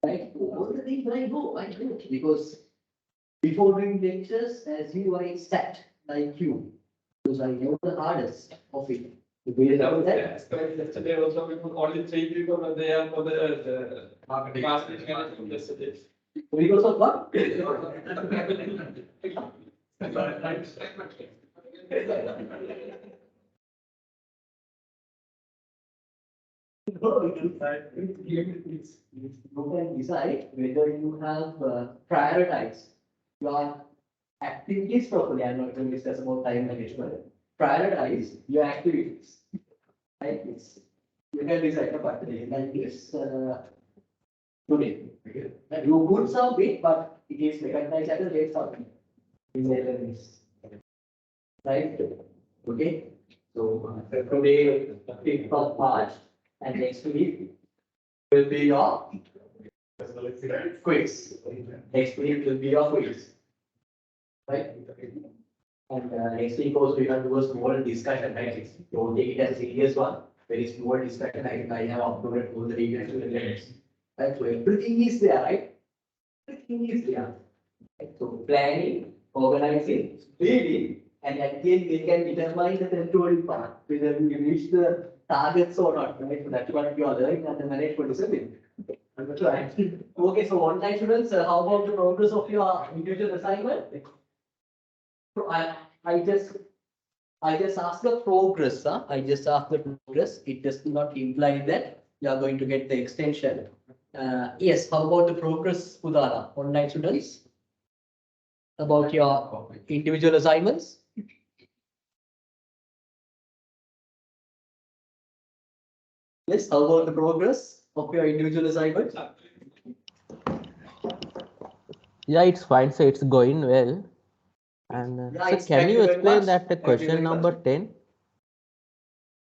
Right? All the things I know because before doing lectures, as you, I sat like you, because I know the hardest of it. Yesterday also we put only 3 people were there for the marketing and yesterday. Because of what? You can decide whether you have prioritized your activities properly. I'm not going to discuss about time management. Prioritize your activities. Like this. You can decide about it like this today. You could solve it, but it is recognized as a late solving. Right? Okay. So today, 5th of March, and next week will be your quiz. Next week will be your quiz. Right? And next week also we have to do a small discussion, right? Don't take it as a serious one. Very small discussion. I have uploaded all the details to the limits. Right? So everything is there, right? Everything is there. Right? So planning, organizing, reading, and at the end they can determine the controlling part, whether we reach the targets or not, right? So that's what you are learning at the management discipline. Right. Okay, so online students, how about the progress of your individual assignment? So I just asked the progress, huh? I just asked the progress. It does not imply that you are going to get the extension. Yes, how about the progress, Udara, online students? About your individual assignments? Yes, how about the progress of your individual assignments? Yeah, it's fine. So it's going well. And Yeah, so can you explain that the Thank you question very number much. 10?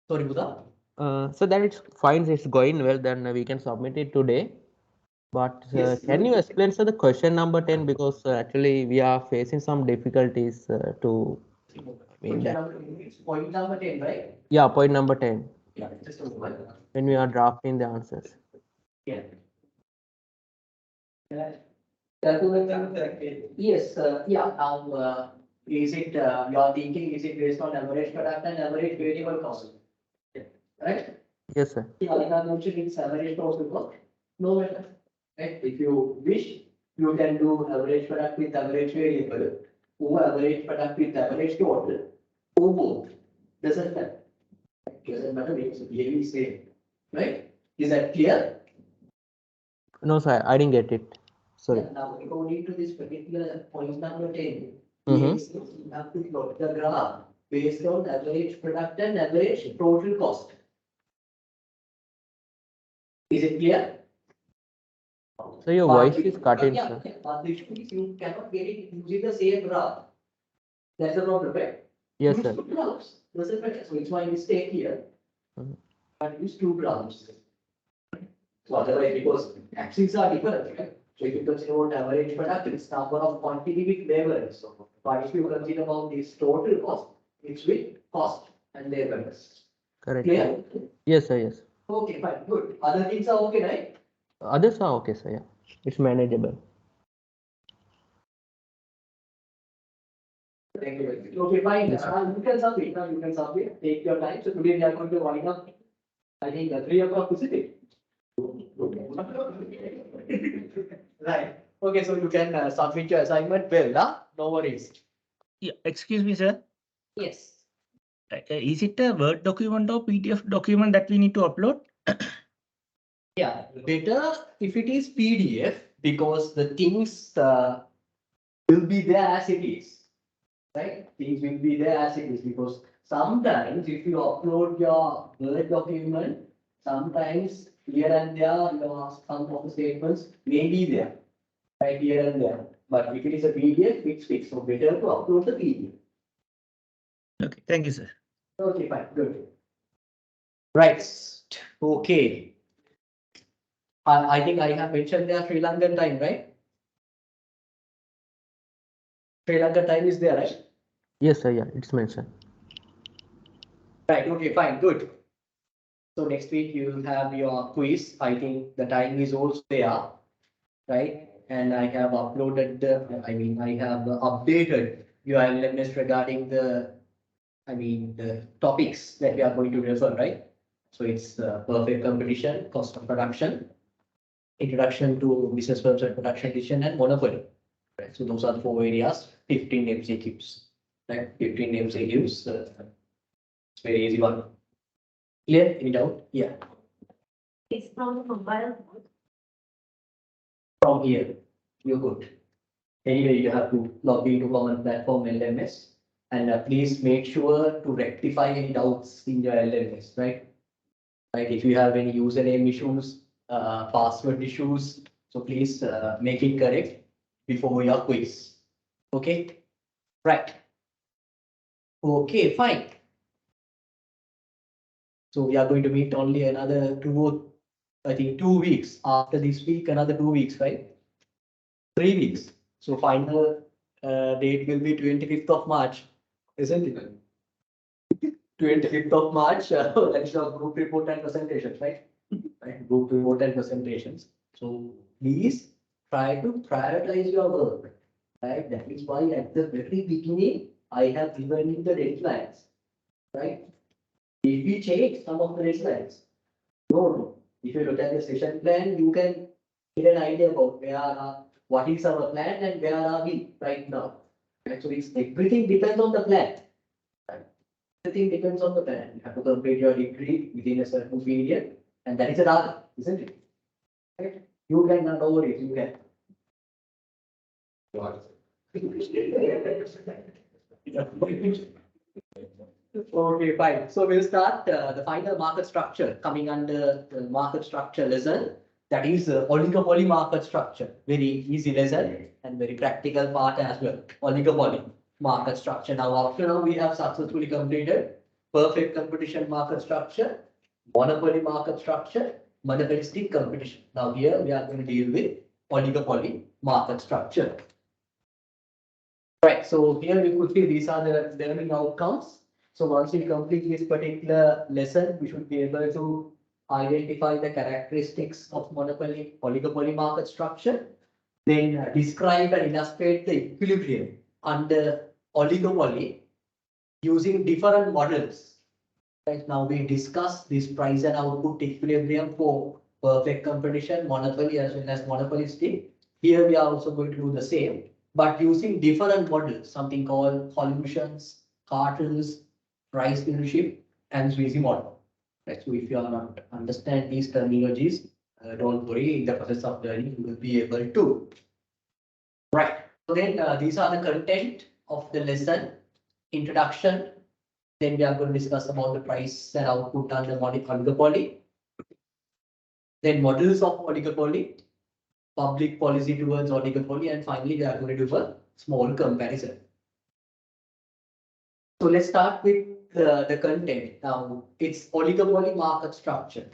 Sorry, Buddha. So that it's fine. It's going well. Then we can submit it today. But Yes, can you explain so the question number 10, because actually we are facing some difficulties to. Point number 10, right? Yeah, point number 10. Yeah, just a moment. When we are drafting the answers. Yeah. Yes, yeah. Now, is it your thinking? Is it based on average product and average variable cost? Right? Yes, sir. Yeah, like I mentioned, it's average cost because no matter. Right? If you wish, you can do average product with average variable, or average product with average total, or both. Doesn't matter. Doesn't matter. It's really same. Right? Is that clear? No, sir. I didn't get it. Sorry. Yeah, now, according to this particular point number 10, Mhm. yes, you have to plot the graph based on average product and average total cost. Is it clear? So your voice is cutting, yeah, sir. yeah, but the issue is you cannot get it using the same graph. That's the problem, right? Yes, Use sir. two graphs. Doesn't matter. So it's my mistake here. Mhm. But use two graphs. So otherwise, because axes are different, right? So if you consider about average product, it's number of quantity with labor. So, but if you consider about this total cost, it's with cost and labor. Correct. Clear? Yes, sir. Yes. Okay, fine, good. Other things are okay, right? Others are okay, sir. Yeah. It's manageable. Thank you. Okay, fine. Yes, You can submit. Now you can submit. Take your time. So today we are going to wind up. I think 3 o'clock, isn't it? Right. Okay, so you can submit your assignment well, huh? No worries. Yeah, excuse me, sir. Yes. Is it a Word document or PDF document that we need to upload? Yeah, better if it is PDF because the things will be there as it is. Right? Things will be there as it is because sometimes if you upload your Word document, sometimes here and there, some of the statements may be there. Right here and there. But if it is a PDF, it's fixed. So better to upload the PDF. Okay, thank you, sir. Okay, fine, good. Right. Okay. I think I have mentioned there Sri Lankan time, right? Sri Lankan time is there, right? Yes, sir. Yeah. It's mentioned. Right, okay, fine, good. So next week you will have your quiz. I think the time is also there. right? And I have uploaded I have updated your LMS regarding the topics that we are going to refer, right? So it's perfect competition, cost of production, introduction to business website production decision, and monopoly. Right? So those are the 4 areas, 15 MCQs, right? 15 MCQs. It's very easy one. Clear? Any doubt? Yeah. It's from the mobile phone. From here, you're good. Anyway, you have to log into common platform LMS, and please make sure to rectify any doubts in your LMS, right? Right, if you have any username issues, password issues, so please make it correct before your quiz. Okay, right. Okay, fine. So we are going to meet only another 2 weeks after this week, another 2 weeks, right? 3 weeks. So final date will be 25th of March, isn't it? 25th of March, that's your group report and presentations, right? Right, group report and presentations. So please try to prioritize your work, right? That is why at the very beginning, I have given you the deadlines, right? If we change some of the deadlines, no. If you look at the session plan, you can get an idea about what is our plan and where are we right now. Right? So it's everything depends on the plan. Right? Everything depends on the plan. You have to complete your degree within a certain period, and that is a target, isn't it? Right? You can not over it, you can. Okay, fine. So we'll start the final market structure coming under the market structure lesson. That is oligopoly market structure. Very easy lesson and very practical part as well. Oligopoly market structure. Now, after now, we have successfully completed perfect competition market structure, monopoly market structure, monopolistic competition. Now, here we are going to deal with oligopoly market structure. Right. So here we could see these are the learning outcomes. So once we complete this particular lesson, we should be able to identify the characteristics of monopoly, oligopoly market structure, then describe and illustrate the equilibrium under oligopoly using different models. Right now we discuss this price and output equilibrium for perfect competition, monopoly as well as monopolistic. Here we are also going to do the same, but using different models, something called solutions, cartels, price leadership, and Sweezy model. Right. So if you are not understand these terminologies, don't worry. In the process of learning, you will be able to. Right. So then these are the content of the lesson. Introduction. Then we are going to discuss about the price and output under oligopoly. Then models of oligopoly, public policy towards oligopoly, and finally we are going to do a small comparison. So let's start with the content. Now it's oligopoly market structure.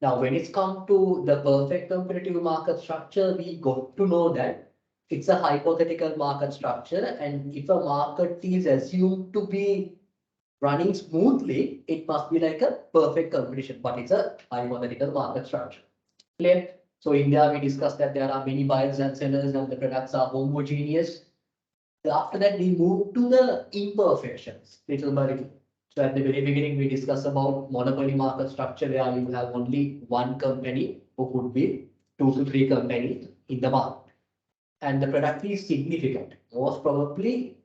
Now when it's come to the perfect competitive market structure, we got to know that it's a hypothetical market structure, and if a market is assumed to be running smoothly, it must be like a perfect competition, but it's a hypothetical market structure. Clear? So India, we discussed that there are many buyers and sellers and the products are homogeneous. After that, we move to the imperfections, little by little. So at the very beginning, we discussed about monopoly market structure where you have only one company who could be 2 to 3 companies in the market. And the product is significant. Most probably,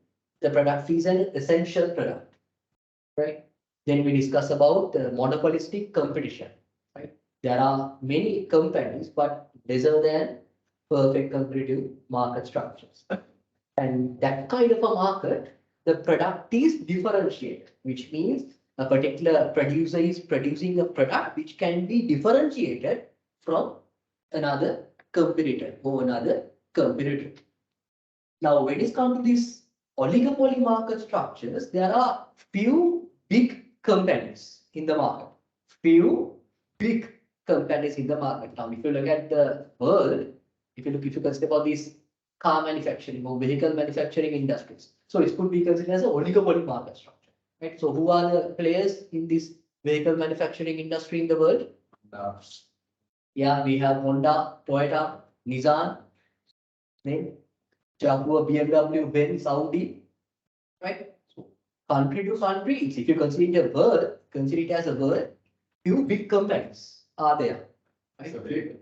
the product is an essential product. Right? Then we discuss about monopolistic competition. Right? There are many companies, but lesser than perfect competitive market structures. And that kind of a market, the product is differentiated, which means a particular producer is producing a product which can be differentiated from another competitor or another competitor. Now, when it comes to these oligopoly market structures, there are few big companies in the market. Few big companies in the market. Now, if you look at the world, if you consider about these car manufacturing or vehicle manufacturing industries, so it could be considered as an oligopoly market structure. Right? So, who are the players in this vehicle manufacturing industry in the world? Yeah, we have Honda, Toyota, Nissan, Then Jaguar, BMW, Benz, Audi, right? So country to country, if you consider it a word, consider it as a word, few big companies are there. Right?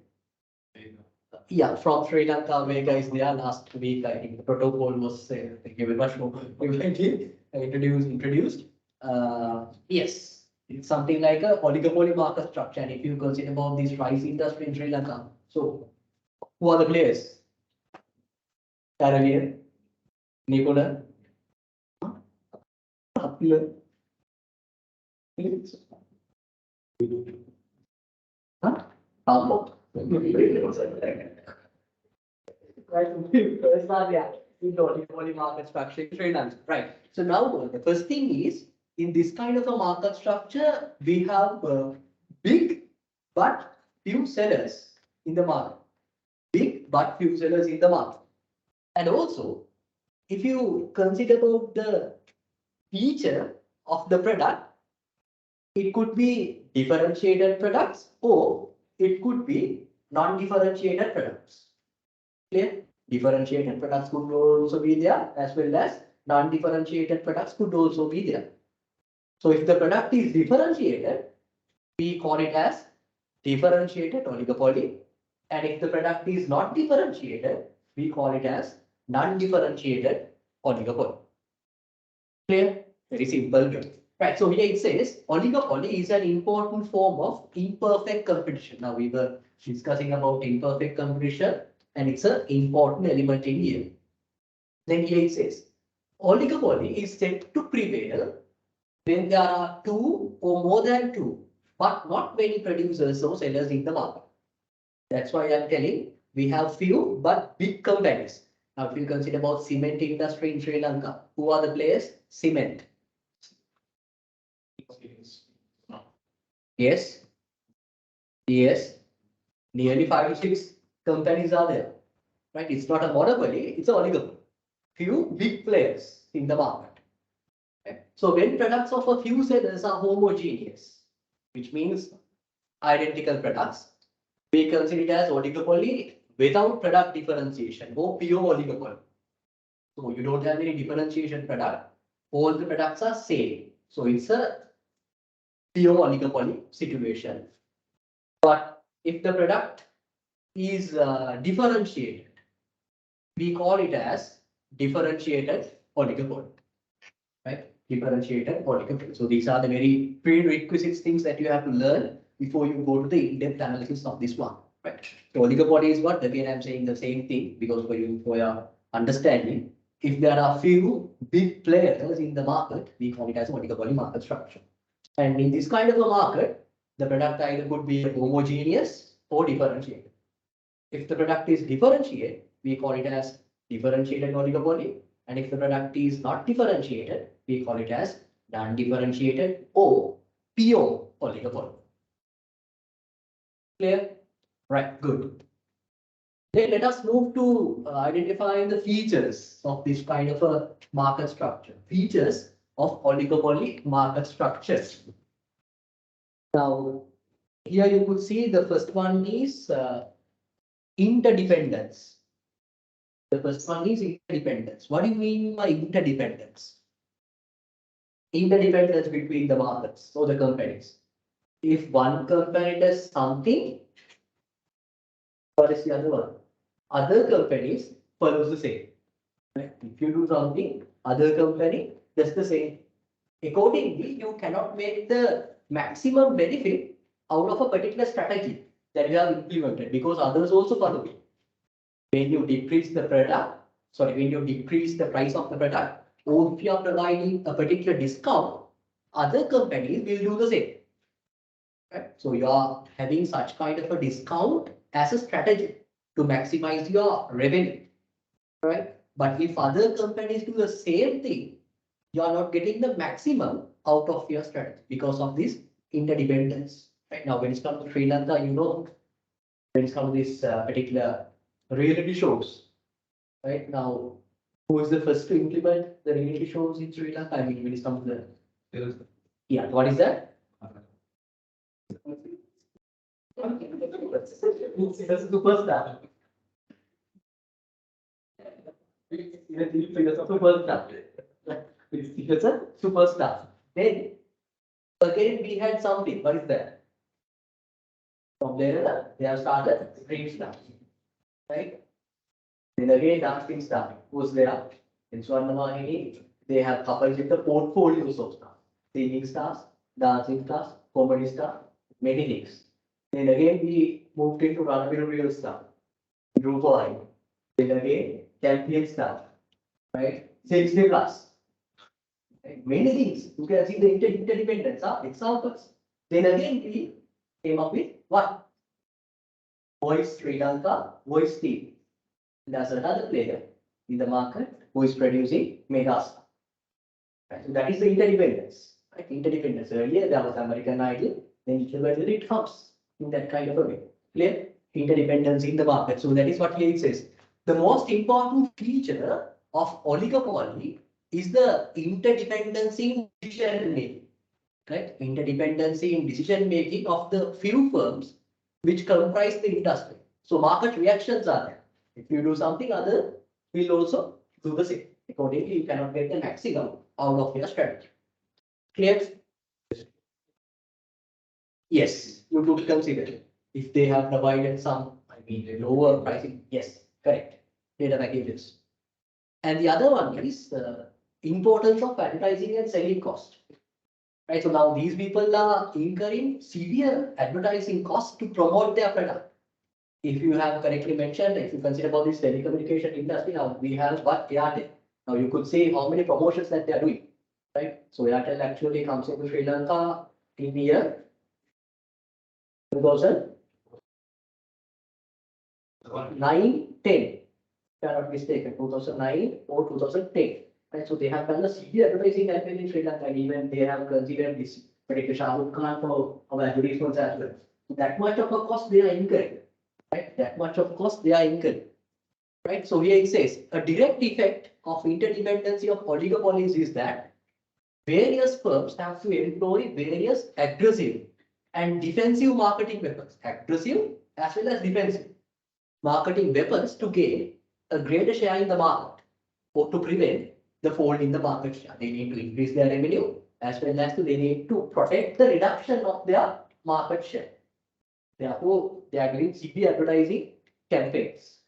Yeah, from Sri Lanka, Vega is there last week. I think the protocol was thank you very much for introduced. Yes, it's something like a oligopoly market structure. And if you consider about this rice industry in Sri Lanka, so who are the players? Carolian, Nicola, Apple, huh? Almo. Right, it's not yeah. We don't only market structure in Sri Lanka. Right. So now the first thing is in this kind of a market structure, we have big but few sellers in the market. Big but few sellers in the market. And also, if you consider about the feature of the product, it could be differentiated products or it could be non-differentiated products. Clear? Differentiated products could also be there as well as non-differentiated products could also be there. So if the product is differentiated, we call it as differentiated oligopoly. And if the product is not differentiated, we call it as non-differentiated oligopoly. Clear? Very simple. Right. So here it says oligopoly is an important form of imperfect competition. Now we were discussing about imperfect competition and it's an important element in here. Then here it says oligopoly is said to prevail when there are two or more than two, but not many producers or sellers in the market. That's why I'm telling we have few but big companies. Now if you consider about cement industry in Sri Lanka, who are the players? Cement. Yes. Yes. Nearly 5 to 6 companies are there. Right? It's not a monopoly, it's an oligopoly. Few big players in the market. Okay? So when products of a few sellers are homogeneous, which means identical products, we consider it as oligopoly without product differentiation or pure oligopoly. So you don't have any differentiation product, all the products are same. So it's a pure oligopoly situation. But if the product is differentiated, we call it as differentiated oligopoly, right? Differentiated oligopoly. So these are the very prerequisite things that you have to learn before you go to the in-depth analysis of this one, right? So oligopoly is what? Again, I'm saying the same thing because for your understanding, if there are few big players in the market, we call it as oligopoly market structure. And in this kind of a market, the product either could be homogeneous or differentiated. If the product is differentiated, we call it as differentiated oligopoly. And if the product is not differentiated, we call it as non-differentiated or pure oligopoly. Clear? Right, good. Then let us move to identifying the features of this kind of a market structure. Features of oligopoly market structures. Now, here you could see the first one is interdependence. The first one is interdependence. What do you mean by interdependence? Interdependence between the markets or the companies. If one company does something, what is the other one? Other companies follows the same. Right? If you do something, other company does the same. Accordingly, you cannot make the maximum benefit out of a particular strategy that you have implemented because others also follow it. When you decrease the product, when you decrease the price of the product, or if you are providing a particular discount, other companies will do the same. Right? So you are having such kind of a discount as a strategy to maximize your revenue. Right? But if other companies do the same thing, you are not getting the maximum out of your strategy because of this interdependence. Right now, when it comes to Sri Lanka, you know, when it comes to this particular reality shows, right now, who is the first to implement the reality shows in Sri Lanka? I mean, when it comes to the yeah, what is that? It's a superstar. Superstar. It's a superstar. Then again we had something. What is that? From there they have started dream star. Right? Then again dancing star. Who's there? In Swarnamahini, they have coupled with the portfolios of stars. Singing stars, dancing stars, comedy stars, many things. Then again we moved into Ranabirurial star. Group line. Then again champion star. Right? 60 plus. Right? Many things. You can see the interdependence are examples. Then again we came up with what? Voice Sri Lanka, voice team. There's another player in the market who is producing megas. Right? So that is the interdependence. Right? Interdependence. Earlier there was American Idol, then it comes in that kind of a way. Clear? Interdependence in the market. So that is what here it says. The most important feature of oligopoly is the interdependency in decision making. Right? Interdependency in decision making of the few firms which comprise the industry. So market reactions are there. If you do something, other will also do the same. Accordingly, you cannot get the maximum out of your strategy. Clear? Yes, you could consider if they have provided some, lower pricing. Yes, correct. Data packages. And the other one is importance of advertising and selling cost. Right. So now these people are incurring severe advertising costs to promote their product. If you have correctly mentioned, if you consider about this telecommunication industry, now we have what Airtel. Now you could see how many promotions that they are doing, right? So Airtel actually comes into Sri Lanka in the year 2009, 10, if I am not mistaken, 2009 or 2010. Right? So they have done a severe advertising campaign in Sri Lanka, and even they have considered this particular Shah Rukh Khan for our advertisements as well. So that much of a cost they are incurring. Right? That much of cost they are incurring. Right? So here it says a direct effect of interdependency of oligopolies is that various firms have to employ various aggressive and defensive marketing weapons, aggressive as well as defensive marketing weapons to gain a greater share in the market or to prevent the fall in the market share. They need to increase their revenue as well as they need to protect the reduction of their market share. Therefore, they are doing severe advertising campaigns.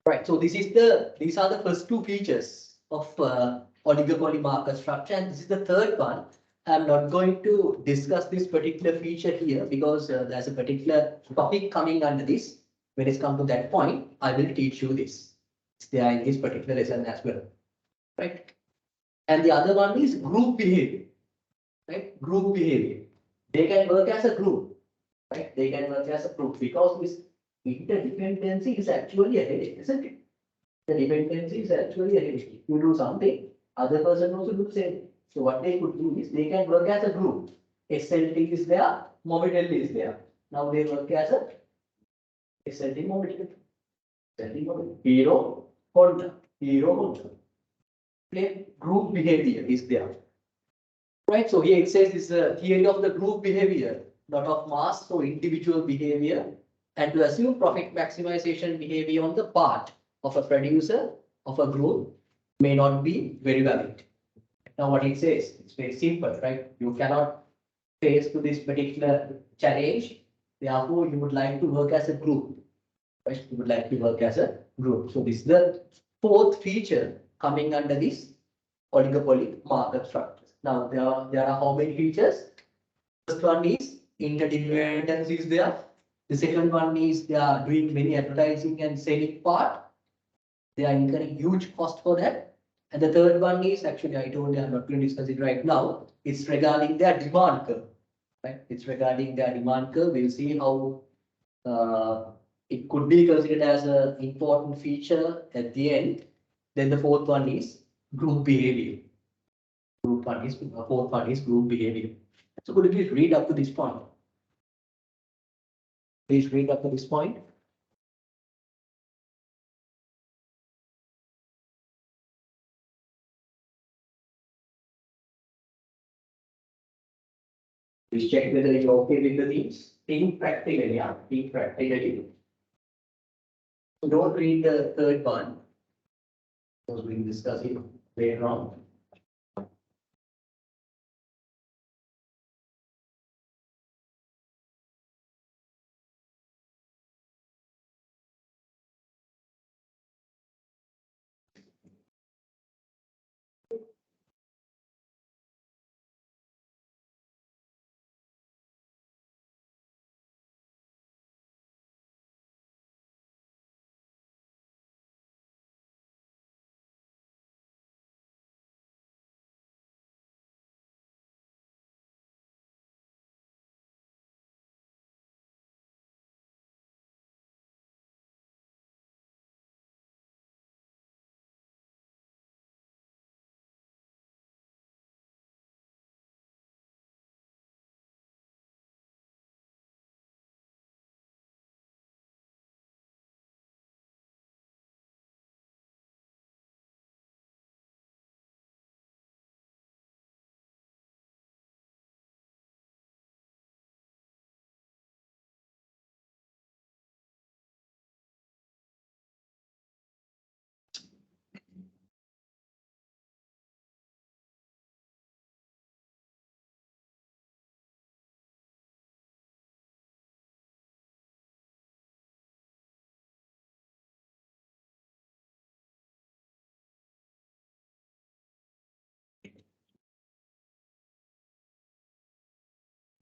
Right. So these are the first two features of oligopoly market structure, and this is the third one. I'm not going to discuss this particular feature here because there's a particular topic coming under this. When it's come to that point, I will teach you this. It's there in this particular lesson as well. Right. And the other one is group behavior. Right. Group behavior. They can work as a group. Right? They can work as a group because this interdependency is actually a headache, isn't it? The dependency is actually a headache. If you do something, other person also do the same. So what they could do is they can work as a group. SLT is there, Mobitel is there. Now they work as a SLT Mobitel. Hero, Honda. Group behavior is there. Right, so here it says this theory of the group behavior, not of mass, so individual behavior, and to assume profit maximization behavior on the part of a producer of a group may not be very valid. Now what it says, it's very simple, right? You cannot face to this particular challenge. Therefore, you would like to work as a group. Right? You would like to work as a group. So this is the fourth feature coming under this oligopoly market structure. Now there are how many features? First one is interdependence is there. The second one is they are doing many advertising and selling part. They are incurring huge cost for that. And the third one is actually I told you I'm not going to discuss it right now. It's regarding their demand curve. Right? It's regarding their demand curve. We'll see how it could be considered as an important feature at the end. Then the fourth one is group behavior. Fourth one is group behavior. So could you please read up to this point? Please read up to this point. Please check whether you're okay with the themes. Think practically, yeah. Think practically. So don't read the third one. Because we'll discuss it later on.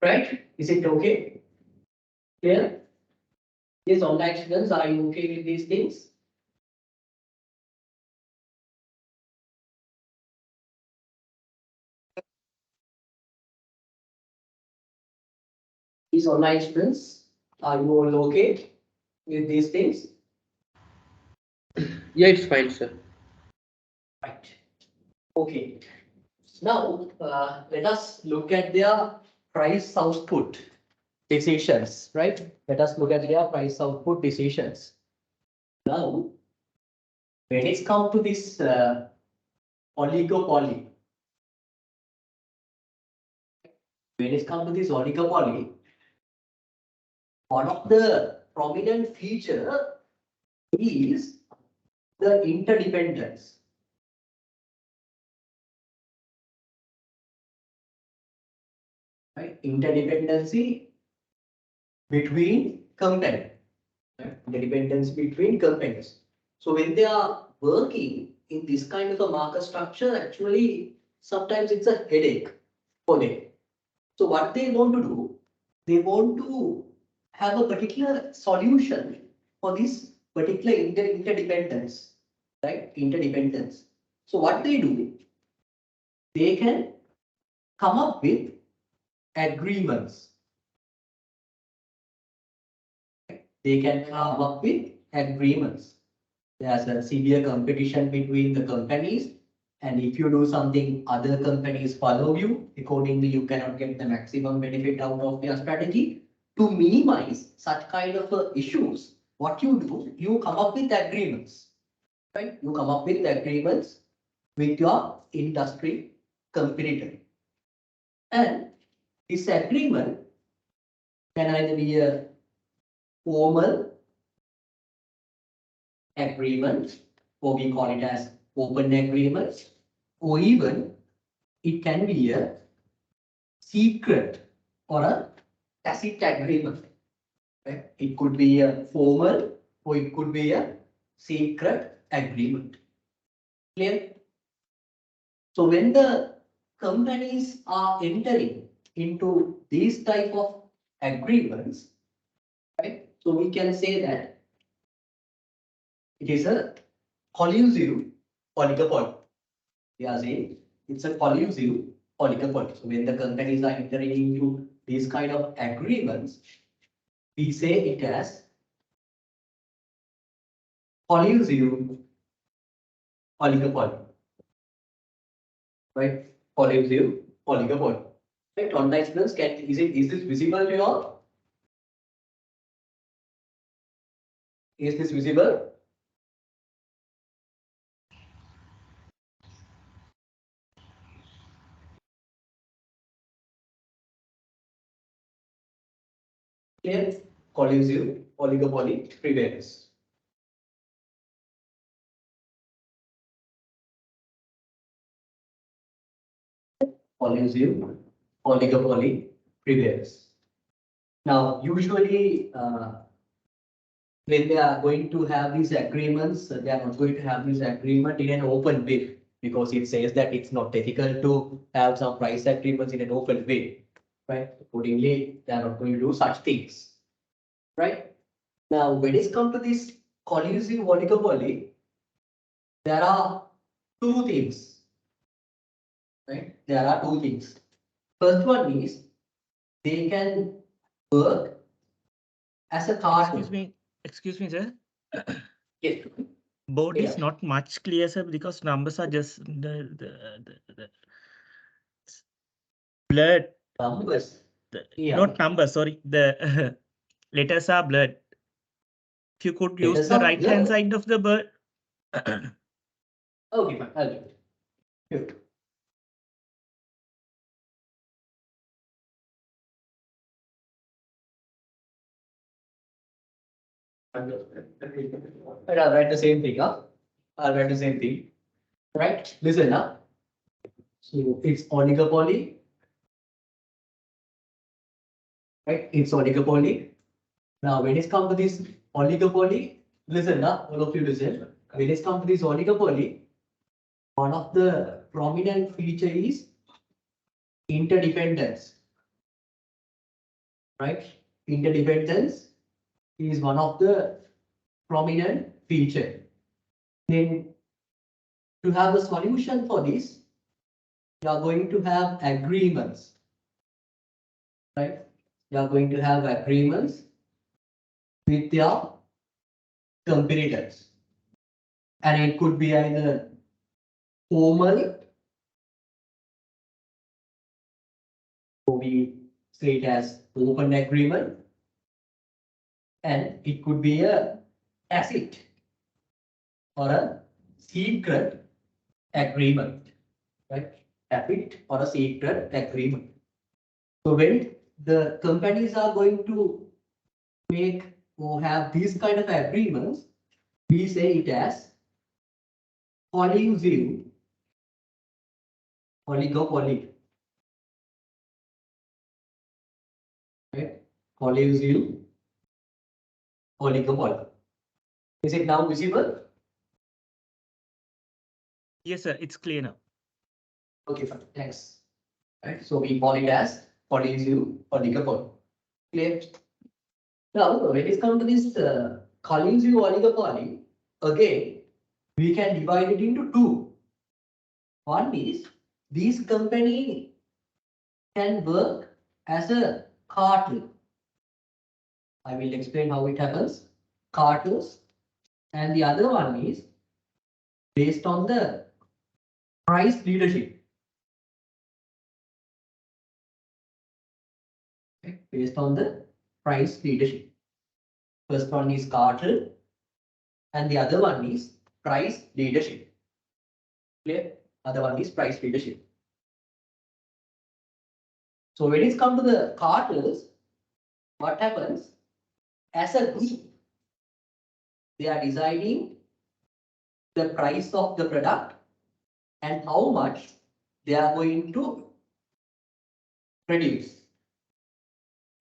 Right? Is it okay? Clear? Yes, online students, are you okay with these things? These online students, are you all okay with these things? Yeah, it's fine, sir. Right. Okay. Now, let us look at their price output decisions, right? Let us look at their price output decisions. Now, when it's come to this oligopoly, one of the prominent feature is the interdependence. Right? Interdependency between companies. Right? Interdependence between companies. So when they are working in this kind of a market structure, actually sometimes it's a headache for them. So what they want to do, they want to have a particular solution for this particular interdependence, right? Interdependence. So what they do, they can come up with agreements. They can come up with agreements. There's a severe competition between the companies, and if you do something, other companies follow you. Accordingly, you cannot get the maximum benefit out of your strategy. To minimize such kind of issues, what you do, you come up with agreements, right? You come up with agreements with your industry competitor. And this agreement can either be a formal agreement, or we call it as open agreements, or even it can be a secret or a tacit agreement. Right? It could be a formal or it could be a secret agreement. Clear? So when the companies are entering into these type of agreements, right? So we can say that it is a collusive oligopoly. We are saying it's a collusive oligopoly. So when the companies are entering into these kind of agreements, we say it as collusive oligopoly, right? Collusive oligopoly. Right? Online students, is this visible to you all? Is this visible? Clear? Collusive oligopoly prevails. collusive oligopoly prevails. Now, usually, when they are going to have these agreements, they are not going to have this agreement in an open way, because it says that it's not ethical to have some price agreements in an open way, right? Accordingly, they are not going to do such things, right? Now, when it's come to this collusive oligopoly, there are two things, right? There are two things. First one is they can work as a cartel. Excuse me, sir. Yes. Board Yeah. is not much clear, sir, because numbers are just the blurred. Numbers. Yeah. Not numbers, sorry. The letters are blurred. If you could use Letters the are right hand blurred. side of the bird. Okay, fine. I'll do it. Here. Right, I'll write the same thing, huh? I'll write the same thing. Right? Listen, huh? So it's oligopoly. Right? It's oligopoly. Now, when it's come to this oligopoly, listen, huh? All of you listen. When it's come to this oligopoly, one of the prominent feature is interdependence. Right? Interdependence is one of the prominent feature. Then to have a solution for this, you are going to have agreements, right? You are going to have agreements with your competitors, and it could be either formal, or we say it as open agreement, and it could be a tacit or a secret agreement, right? Tacit or a secret agreement. So when the companies are going to make or have these kind of agreements, we say it as collusive oligopoly. Right? Collusive oligopoly. Is it now visible? Yes, sir. It's clear now. Okay, fine. Thanks. Right. So we call it as collusive oligopoly. Clear? Now, when it comes to this collusive oligopoly, again, we can divide it into two. One is these company can work as a cartel. I will explain how it happens. Cartels. And the other one is based on the price leadership. Okay, based on the price leadership. First one is cartel, and the other one is price leadership. Clear? Other one is price leadership. So when it's come to the cartels, what happens? As a group, they are deciding the price of the product and how much they are going to produce.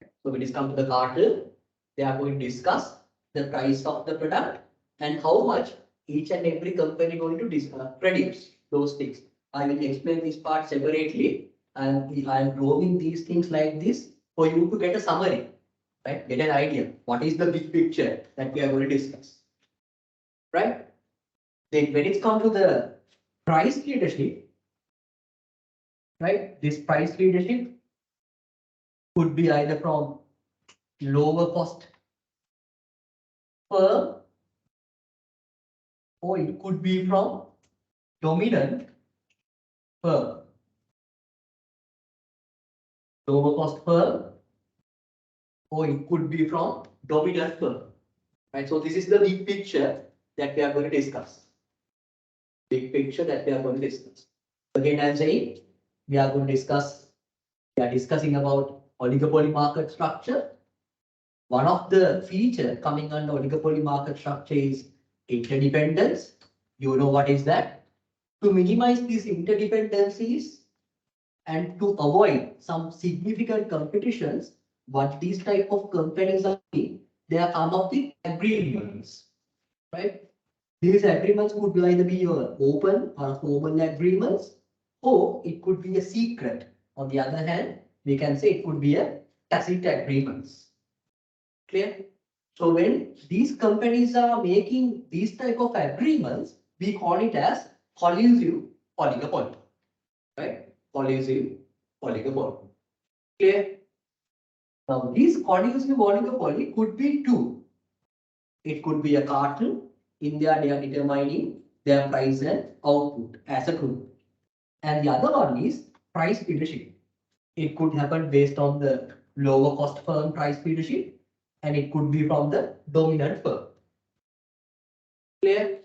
So when it's come to the cartel, they are going to discuss the price of the product and how much each and every company going to produce those things. I will explain this part separately, and I am drawing these things like this for you to get a summary, right? Get an idea. What is the big picture that we are going to discuss, right? Then when it's come to the price leadership, right? This price leadership could be either from lower cost firm, or it could be from dominant firm. Lower cost firm, or it could be from dominant firm. Right? So this is the big picture that we are going to discuss. Big picture that we are going to discuss. Again, I'm saying we are going to discuss, we are discussing about oligopoly market structure. One of the feature coming under oligopoly market structure is interdependence. You know what is that? To minimize these interdependencies, And to avoid some significant competitions, what these type of companies are doing, they are come up with agreements, right? These agreements could either be your open or formal agreements, or it could be a secret. On the other hand, we can say it could be a tacit agreements. Clear? So when these companies are making these type of agreements, we call it as collusive oligopoly, right? Collusive oligopoly. Clear? Now, these collusive oligopoly could be two. It could be a cartel. In there, they are determining their price and output as a group. And the other one is price leadership. It could happen based on the lower cost firm price leadership, and it could be from the dominant firm. Clear?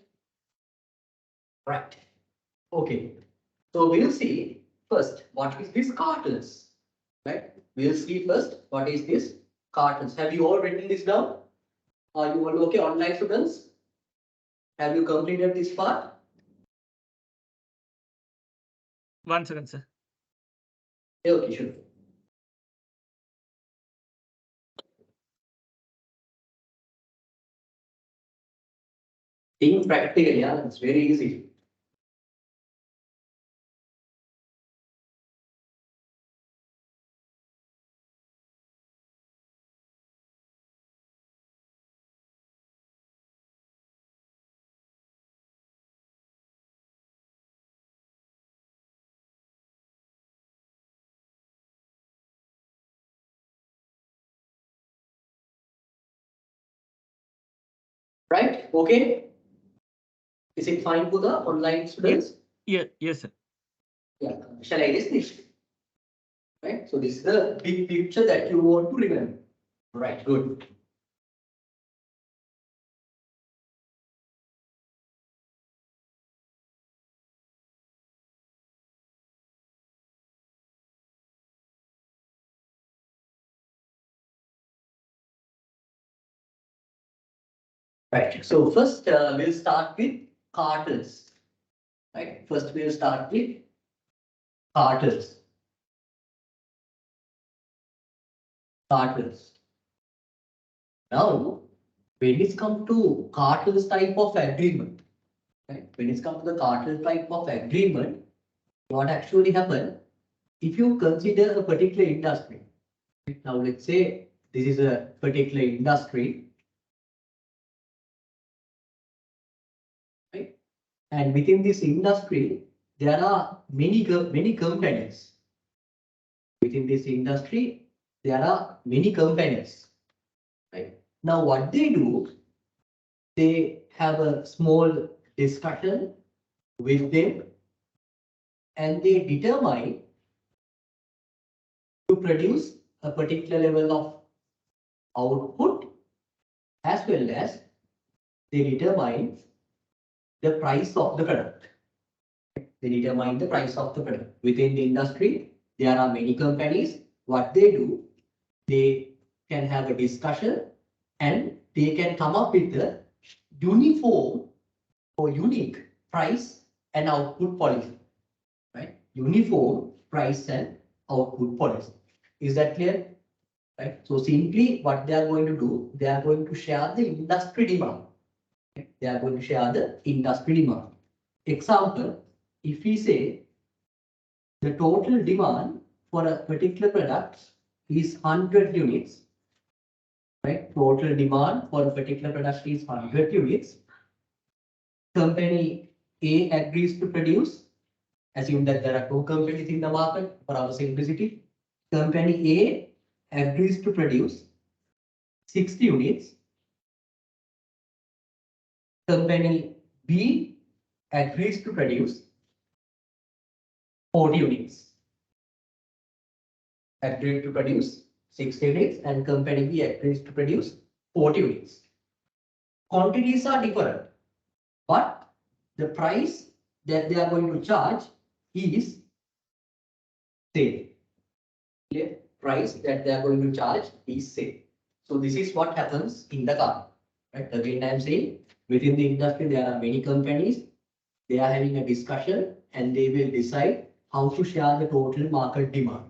Right. Okay. So we'll see first what is this cartels, right? We'll see first what is this cartels. Have you all written this down? Are you all okay, online students? Have you completed this part? 1 second, sir. Okay, sure. Think practically, yeah, it's very easy. Right? Okay. Is it fine for the online students? Yes, sir. Yeah. Shall I list this? Right. So this is the big picture that you want to remember. Right. Good. Right. So first we'll start with cartels. Right. First we'll start with cartels. Cartels. Now, when it's come to cartels type of agreement, right? When it's come to the cartel type of agreement, what actually happens if you consider a particular industry? Now, let's say this is a particular industry, right? And within this industry, there are many companies. Within this industry, there are many companies, right? Now, what they do, they have a small discussion with them, and they determine to produce a particular level of output, as well as they determine the price of the product. They determine the price of the product. Within the industry, there are many companies. What they do, they can have a discussion and they can come up with a uniform or unique price and output policy, right? Uniform price and output policy. Is that clear? Right. So simply what they are going to do, they are going to share the industry demand. They are going to share the industry demand. Example, if we say the total demand for a particular product is 100 units, right? Total demand for a particular product is 100 units. Company A agrees to produce, assume that there are two companies in the market for our simplicity. Company A agrees to produce 60 units. Company B agrees to produce 40 units. Agreed to produce 60 units, and company B agrees to produce 40 units. Quantities are different, but the price that they are going to charge is same. The price that they are going to charge is same. So this is what happens in the car. Right? Again, I am saying within the industry there are many companies. They are having a discussion and they will decide how to share the total market demand,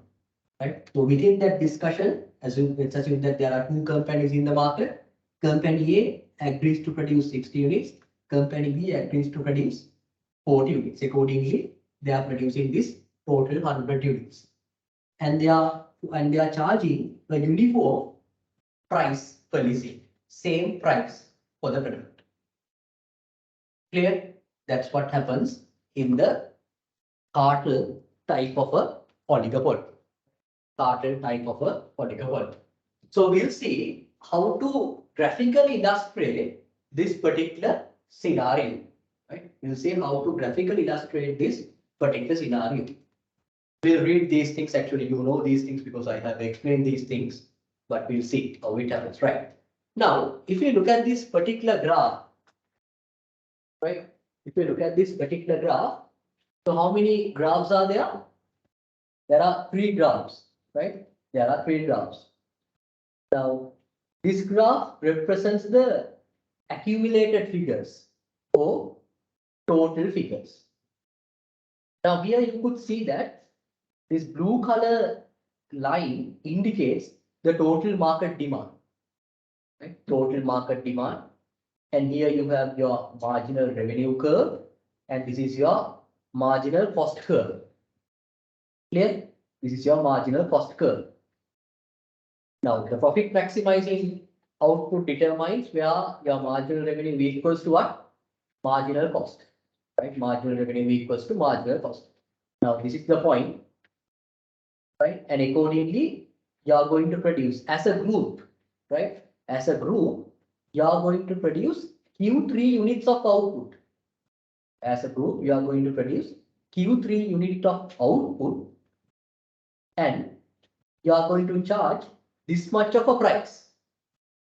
right? So within that discussion, let's assume that there are two companies in the market. Company A agrees to produce 60 units. Company B agrees to produce 40 units. Accordingly, they are producing this total 100 units. And they are charging a uniform price per leasing, same price for the product. Clear? That's what happens in the cartel type of a oligopoly. Cartel type of a oligopoly. So we'll see how to graphically illustrate this particular scenario. Right? We'll see how to graphically illustrate this particular scenario. We'll read these things. Actually, you know these things because I have explained these things, but we'll see how it happens. Right. Now, if you look at this particular graph, right? If you look at this particular graph, so how many graphs are there? There are 3 graphs, right? There are 3 graphs. Now, this graph represents the accumulated figures or total figures. Now, here you could see that this blue color line indicates the total market demand, right? Total market demand. And here you have your marginal revenue curve, and this is your marginal cost curve. Clear? This is your marginal cost curve. Now, the profit maximizing output determines where your marginal revenue equals to what? Marginal cost, right? Marginal revenue equals to marginal cost. Now, this is the point, right? And accordingly, you are going to produce as a group, right? As a group, you are going to produce Q3 units of output. As a group, you are going to produce Q3 unit of output, and you are going to charge this much of a price.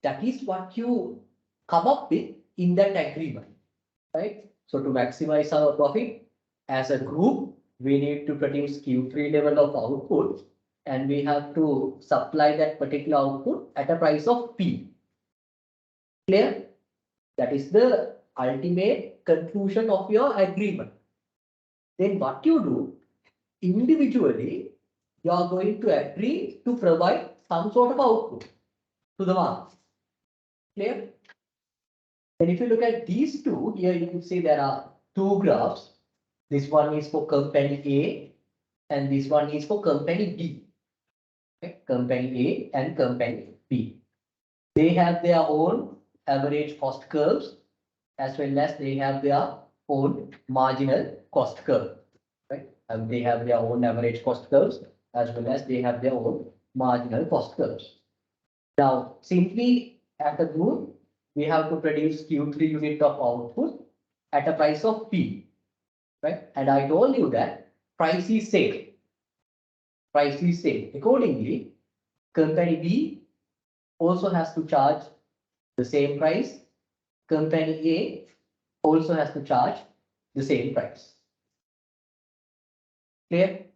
That is what you come up with in that agreement, right? So to maximize our profit as a group, we need to produce Q3 level of output, and we have to supply that particular output at a price of P. Clear? That is the ultimate conclusion of your agreement. Then what you do, individually, you are going to agree to provide some sort of output to the market. Clear? And if you look at these two, here you can see there are 2 graphs. This one is for company A, and this one is for company B. Okay? Company A and company B. They have their own average cost curves, as well as they have their own marginal cost curve. Right? And they have their own average cost curves, as well as they have their own marginal cost curves. Now, simply at a group, we have to produce Q3 unit of output at a price of P, right? And I told you that price is same. Price is same. Accordingly, company B also has to charge the same price. Company A also has to charge the same price. Clear?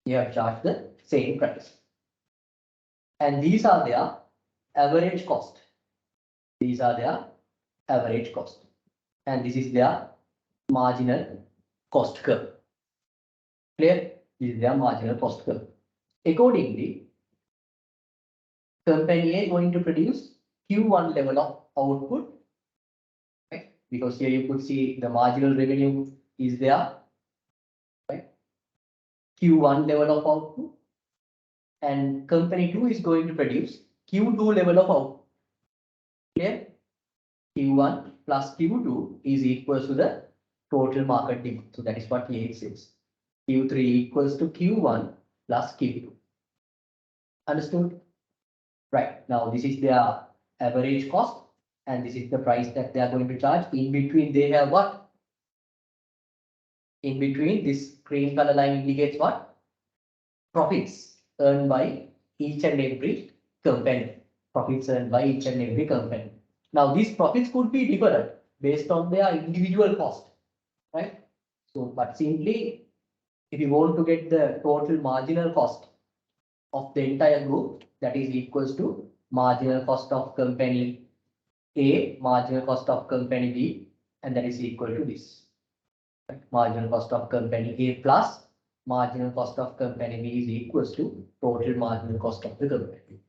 You have charged the same price. And these are their average cost. These are their average cost. And this is their marginal cost curve. Clear? This is their marginal cost curve. Accordingly, company A is going to produce Q1 level of output. Right? Because here you could see the marginal revenue is there. Right? Q1 level of output. And company 2 is going to produce Q2 level of output. Clear? Q1 plus Q2 is equal to the total market demand. So that is what here it says. Q3 equals to Q1 plus Q2. Understood? Right. Now this is their average cost, and this is the price that they are going to charge. In between, they have what? In between, this green color line indicates what? Profits earned by each and every company. Profits earned by each and every company. Now, these profits could be different based on their individual cost, right? So, but simply, if you want to get the total marginal cost of the entire group, that is equals to marginal cost of company A, marginal cost of company B, and that is equal to this. Right? Marginal cost of company A plus marginal cost of company B is equals to total marginal cost of the company.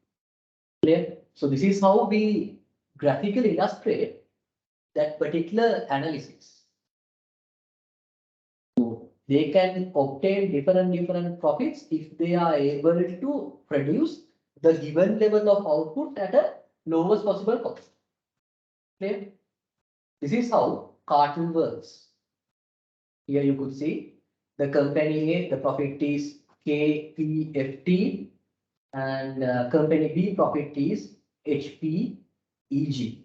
Clear? So this is how we graphically illustrate that particular analysis. So they can obtain different profits if they are able to produce the given level of output at a lowest possible cost. Clear? This is how carton works. Here you could see the company A, the profit is KPFT, and company B profit is HPEG,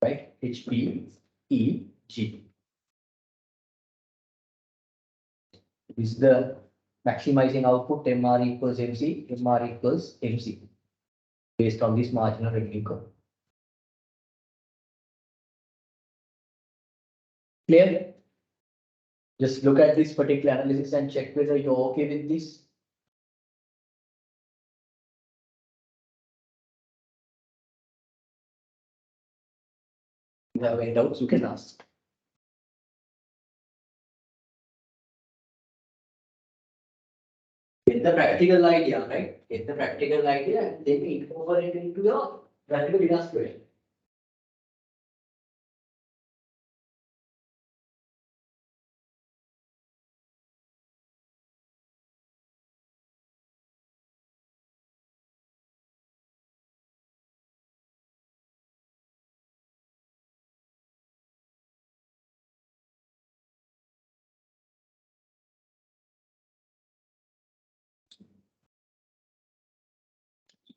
right? HPEG. This is the maximizing output MR equals MC, MR equals MC, based on this marginal revenue curve. Clear? Just look at this particular analysis and check whether you're okay with this. If you have any doubts, you can ask. Get the practical idea, right? Get the practical idea and then incorporate it into your practical illustration.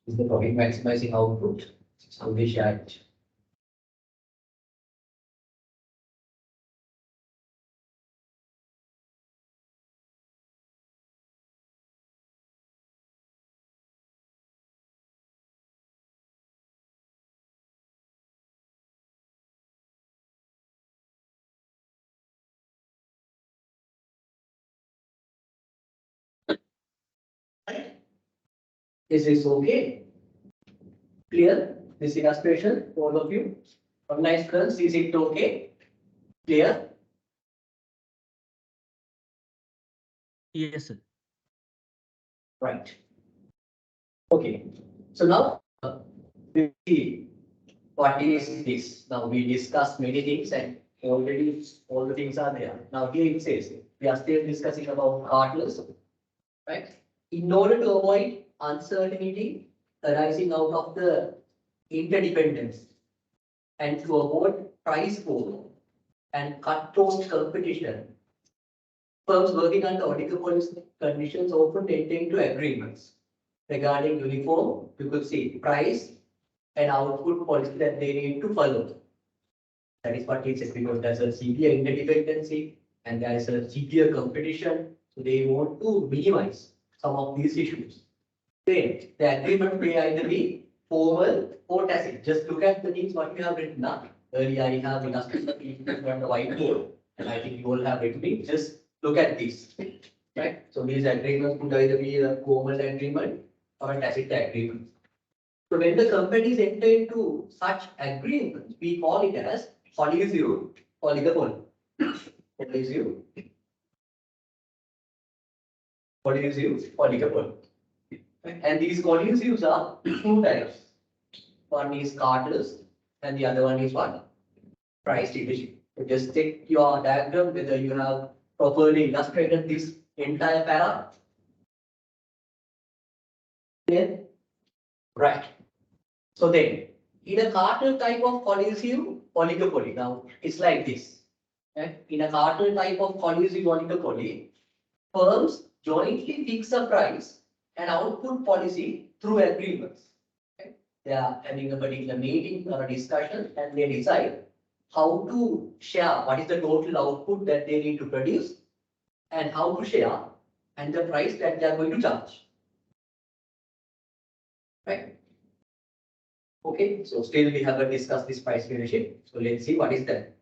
Is the profit maximizing output? How we share it. Is this okay? Clear? This illustration, all of you? Online students, is it okay? Clear? Yes, sir. Right. Okay. So now we see what is this. Now we discussed many things and already all the things are there. Now here it says we are still discussing about cartels, right? In order to avoid uncertainty arising out of the interdependence and to avoid price war and cutthroat competition, firms working under oligopoly conditions often enter into agreements regarding uniform, you could see price and output policy that they need to follow. That is what it says, because there's a severe interdependency and there is a severe competition. So they want to minimize some of these issues. Then the agreement may either be formal or tacit. Just look at the things what you have written up. Earlier I have illustrated on the whiteboard, and I think you all have written it. Just look at this. Right? So these agreements could either be a formal agreement or a tacit agreement. So when the companies enter into such agreements, we call it as oligopoly. Oligopoly. Oligopoly. And these collusives are two types. One is cartels and the other one is what? Price division. So just check your diagram whether you have properly illustrated this entire para. Clear? Right. So then, in a cartel type of collusive oligopoly, now it's like this. Okay? In a cartel type of collusive oligopoly, firms jointly fix a price and output policy through agreements. Okay? They are having a particular meeting or a discussion and they decide how to share what is the total output that they need to produce and how to share and the price that they are going to charge. Right? Okay, so still we haven't discussed this price leadership. So let's see what is that.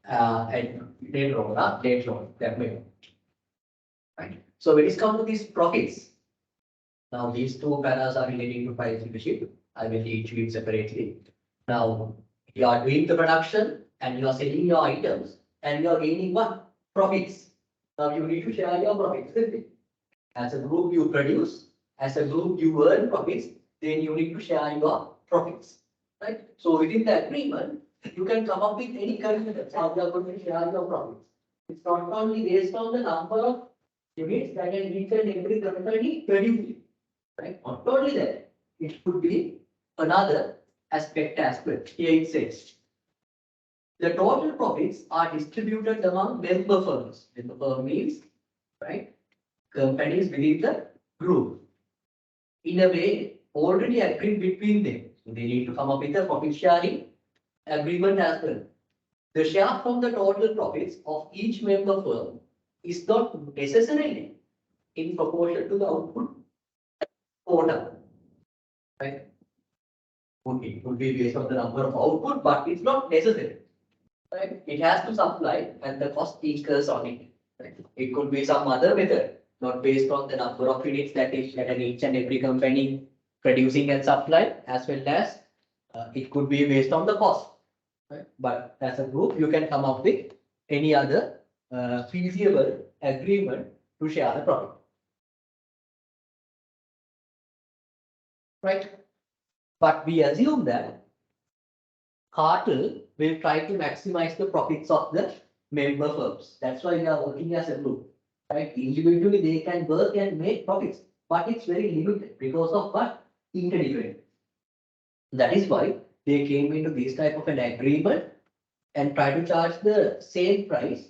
And later on, that way. Right. So when it comes to these profits, now these two paras are relating to price leadership. I will teach you separately. Now you are doing the production and you are selling your items and you are gaining what? Profits. Now you need to share your profits, isn't it? As a group you produce, as a group you earn profits, then you need to share your profits, right? So within the agreement, you can come up with any conditions how you are going to share your profits. It's not only based on the number of units that each and every company produces, right? Not only that, it could be another aspect as well. Here it says, the total profits are distributed among member firms. Member firm means, right, companies within the group in a way already agreed between them. So they need to come up with a profit sharing agreement as well. The share from the total profits of each member firm is not necessarily in proportion to the output quota, right? Could be based on the number of output, but it's not necessary. Right? It has to supply and the cost incurs on it. Right? It could be some other method, not based on the number of units that each and every company producing and supply, as well as it could be based on the cost. Right? But as a group, you can come up with any other feasible agreement to share the profit. Right? But we assume that cartel will try to maximize the profits of the member firms. That's why we are working as a group. Right? Individually, they can work and make profits, but it's very limited because of what? Interdependence. That is why they came into this type of an agreement and try to charge the same price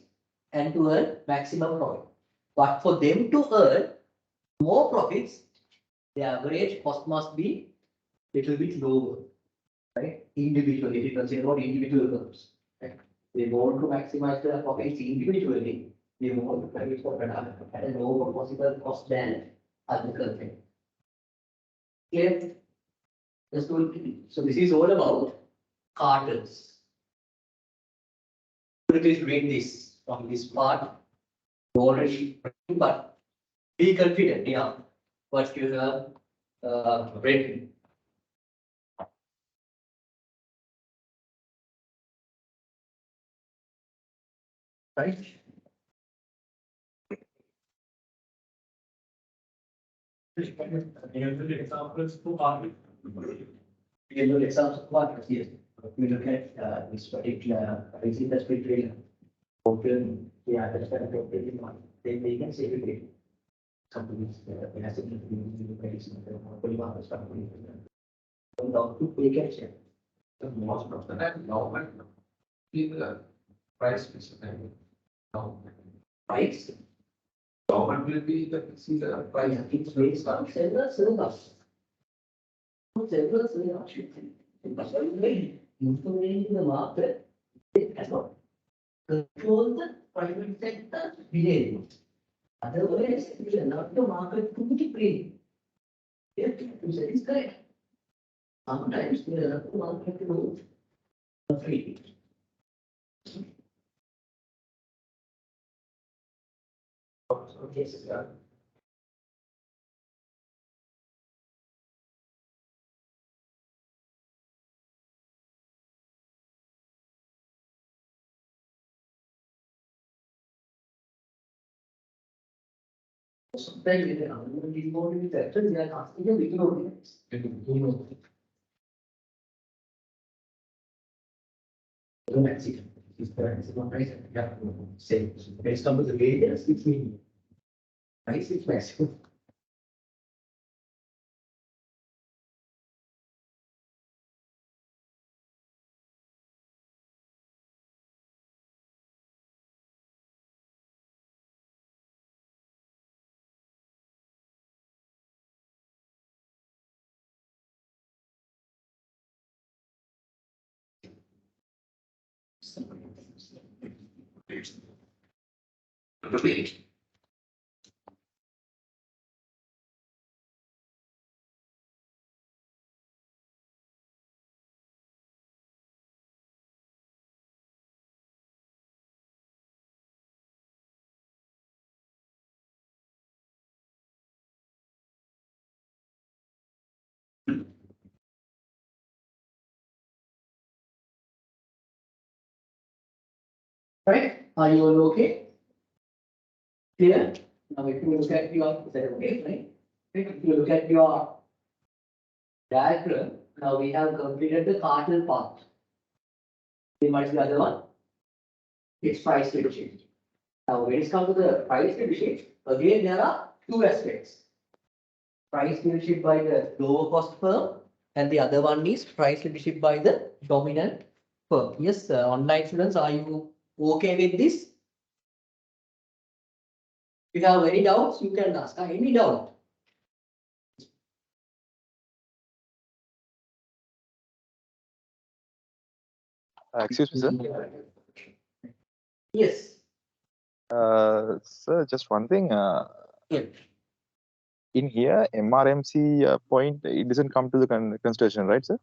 and to earn maximum profit. But for them to earn more profits, the average cost must be little bit lower, right? Individually, if you consider about individual firms, right? They want to maximize their profits individually. They want to produce for product at a lower possible cost than other company. Clear? So this is all about cartels. Please read this from this part. You already read, but be confident, yeah, what you have read. Right? Examples to argue. We look at some quarters, yes. We look at this particular pricing that's between open, yeah, that's kind of open, then they can say it. Companies, it has to be the price of the polymer stuff. They can share. The most of the time, no, the price is no. Price. Government will be the see the price. It's based on several syllabus. Several syllabus. But when information in the market, it cannot control the private sector behavior. Otherwise, you will not the market to be free. Yes, you said it's correct. Sometimes you will not the market to go free. Yes, sir. Sometimes with the government is more with factors, they are asking a big audience. Mexican. Is the price? Yeah, same. Based on the variance, it's mean. Price is massive. Right? Are you all okay? Clear? Now, if you look at your, is that okay, right? If you look at your diagram, now we have completed the cartel part. Then what is the other one? It's price leadership. Now, when it comes to the price leadership, again, there are two aspects. Price leadership by the lower cost firm, and the other one is price leadership by the dominant firm. Yes, online students, are you okay with this? If you have any doubts, you can ask. Any doubt? Excuse me, sir. Yes. Sir, just one thing. Yeah. In here, MRMC point, it doesn't come to the consideration, right, sir?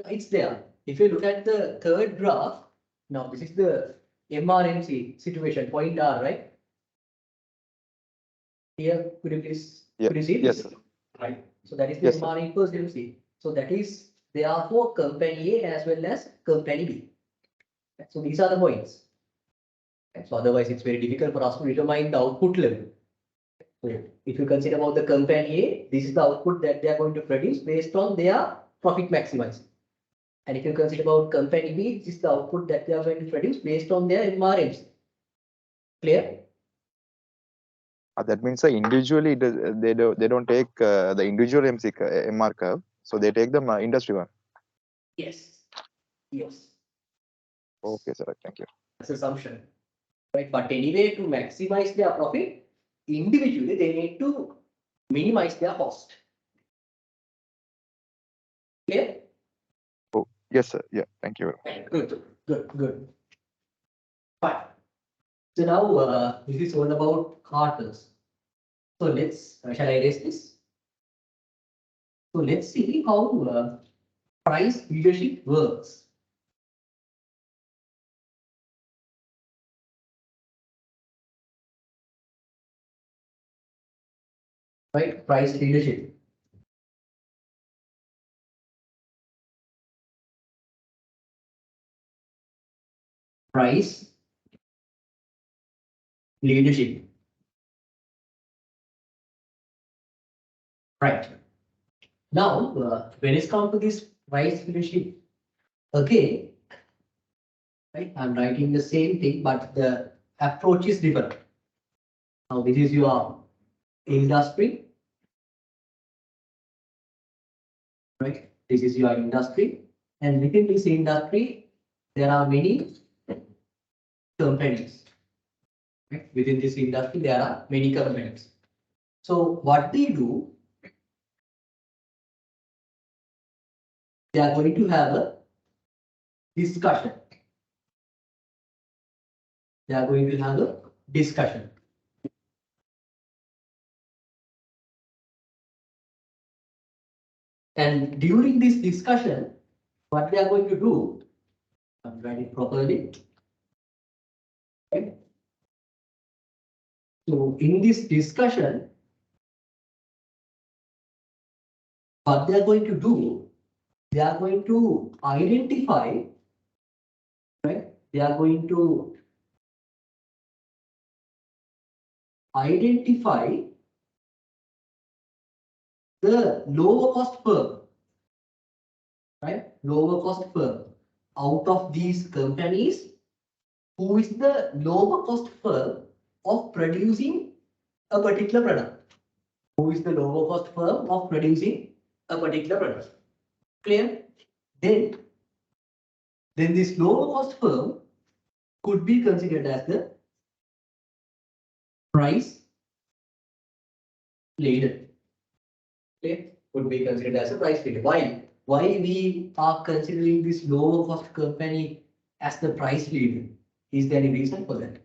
It's there. If you look at the third graph, now this is the MRMC situation, point R, right? Here, could you please, Yeah. could you see Yes, this? sir. Right. So that is the Yes, sir. MR equals MC. So that is, therefore, company A as well as company B. So these are the points. So otherwise, it's very difficult for us to determine the output level. So if you consider about the company A, this is the output that they are going to produce based on their profit maximizing. And if you consider about company B, this is the output that they are going to produce based on their MRMs. Clear? That means individually they don't take the individual MR curve, so they take the industry one. Yes. Yes. Okay, sir. Thank you. That's assumption. Right. But anyway, to maximize their profit, individually they need to minimize their cost. Clear? Oh, yes, sir. Yeah. Thank you. Good. Good. Good. Fine. So now this is all about cartels. So let's shall I erase this? So let's see how price leadership works. Right, price leadership. Price leadership. Right. Now, when it comes to this price leadership, again, right, I'm writing the same thing, but the approach is different. Now, this is your industry, right? This is your industry, and within this industry, there are many companies. Right? Within this industry, there are many companies. So, what they do, they are going to have a discussion. They are going to have a discussion. And during this discussion, what they are going to do, I'm writing properly. Okay. So in this discussion, what they are going to do, they are going to identify, right? They are going to identify the lower cost firm, right? Lower cost firm out of these companies, who is the lower cost firm of producing a particular product? Who is the lower cost firm of producing a particular product? Clear? Then this lower cost firm could be considered as the price leader. Okay, would be considered as a price leader. Why? Why we are considering this lower cost company as the price leader? Is there any reason for that?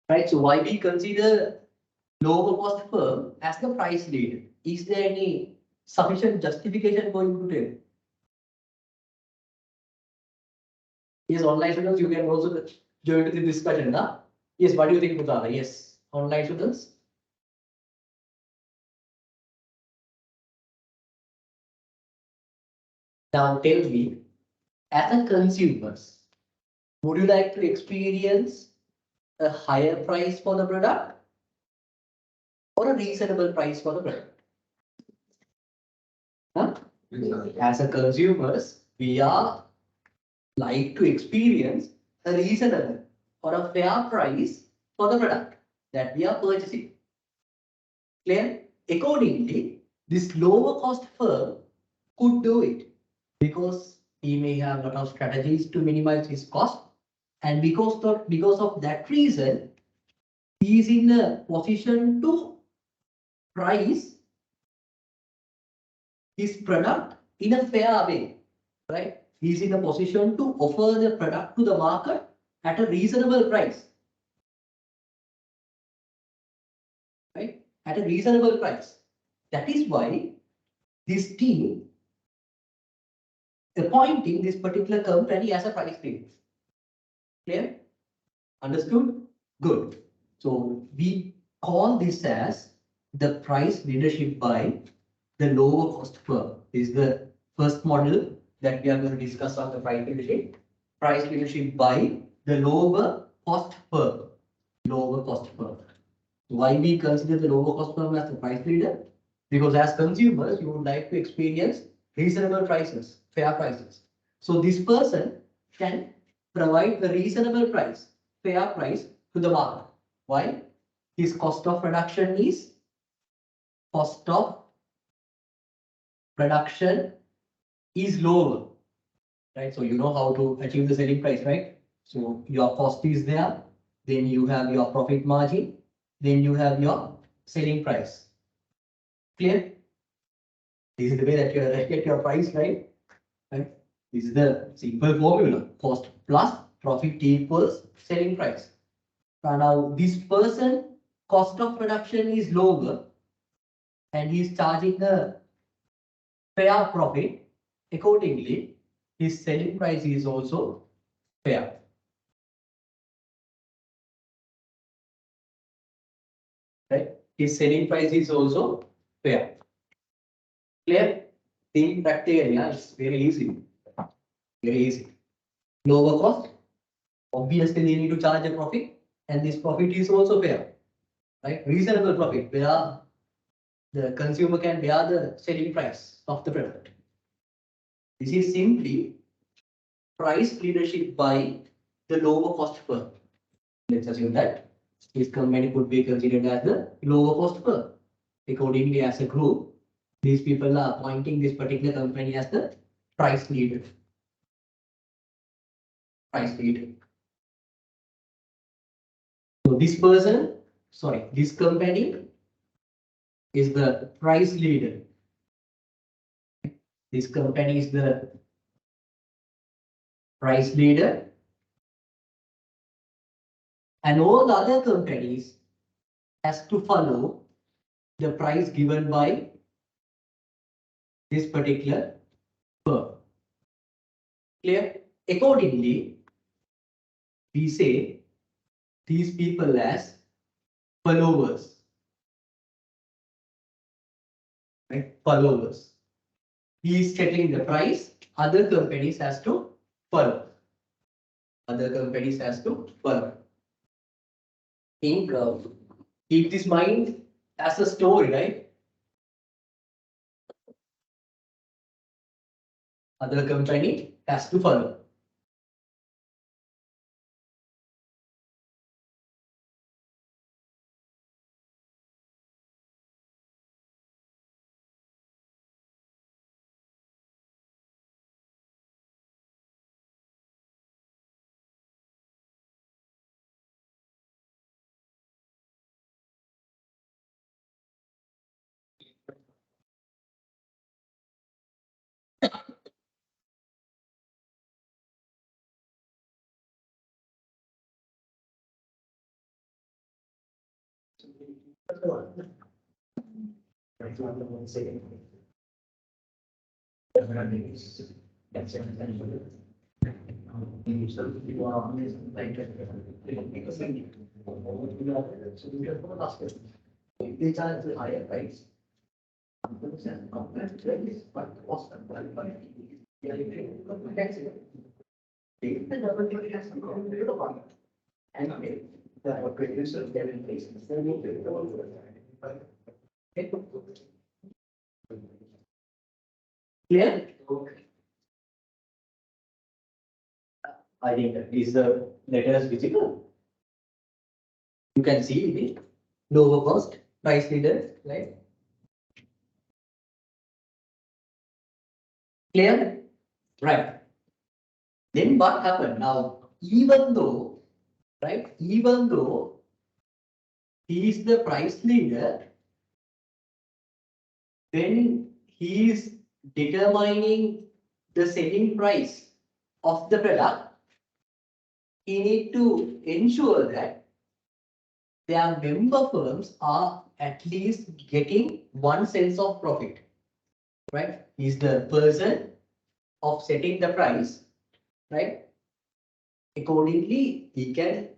Right, so why we consider lower cost firm as the price leader? Is there any sufficient justification for you to tell? Yes, online students, you can also join to the discussion now. Yes, what do you think, Mutala? Yes, online students? Now tell me, as a consumers, would you like to experience a higher price for the product or a reasonable price for the product? Huh? As a consumers, we are like to experience a reasonable or a fair price for the product that we are purchasing. Clear? Accordingly, this lower cost firm could do it because he may have a lot of strategies to minimize his cost, and because of that reason, he is in a position to price his product in a fair way, right? He is in a position to offer the product to the market at a reasonable price, right? At a reasonable price. That is why this team appointing this particular company as a price leader. Clear? Understood? Good. So we call this as the price leadership by the lower cost firm. This is the first model that we are going to discuss on the price leadership. Price leadership by the lower cost firm. Lower cost firm. Why we consider the lower cost firm as the price leader? Because as consumers, you would like to experience reasonable prices, fair prices. So this person can provide a reasonable price, fair price to the market. Why? His cost of production is lower, right? So you know how to achieve the selling price, right? So your cost is there, then you have your profit margin, then you have your selling price. Clear? This is the way that you get your price, right? Right? This is the simple formula. Cost plus profit equals selling price. Now this person cost of production is lower and he is charging a fair profit. Accordingly, his selling price is also fair. Right? His selling price is also fair. Clear? Think practically, yeah, it's very easy. Very easy. Lower cost. Obviously, they need to charge a profit, and this profit is also fair. Right? Reasonable profit, where the consumer can bear the selling price of the product. This is simply price leadership by the lower cost firm. Let's assume that this company could be considered as the lower cost firm. Accordingly, as a group, these people are appointing this particular company as the price leader. Price leader. So this company is the price leader. This company is the price leader. And all the other companies has to follow the price given by this particular firm. Clear? Accordingly, we say these people as followers. Right? Followers. He is setting the price, other companies has to follow. Other companies has to follow. Think of, keep this mind as a story, right? Other company has to follow. If they charge a higher price, but cost and qualify. And the producer they will face. Clear? I think these the letters visible. You can see it. Lower cost, price leader, right? Clear? Right. Then what happened now? Even though, right? Even though he is the price leader, when he is determining the selling price of the product, he need to ensure that their member firms are at least getting 1 cent of profit, right? He's the person of setting the price, right? Accordingly, he can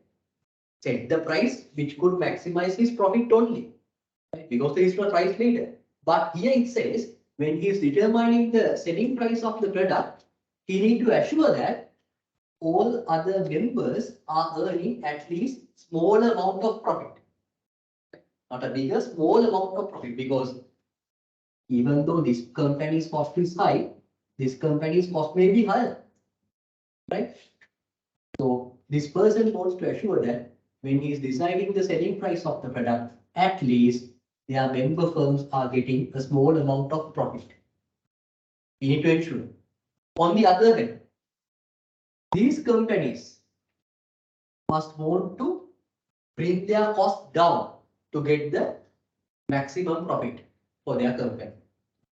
set the price which could maximize his profit only, right? Because he is the price leader. But here it says when he is determining the selling price of the product, he need to assure that all other members are earning at least small amount of profit. Not a bigger, small amount of profit, because even though this company's cost is high, this company's cost may be higher, right? So this person wants to assure that when he is deciding the selling price of the product, at least their member firms are getting a small amount of profit. We need to ensure. On the other hand, these companies must want to bring their cost down to get the maximum profit for their company.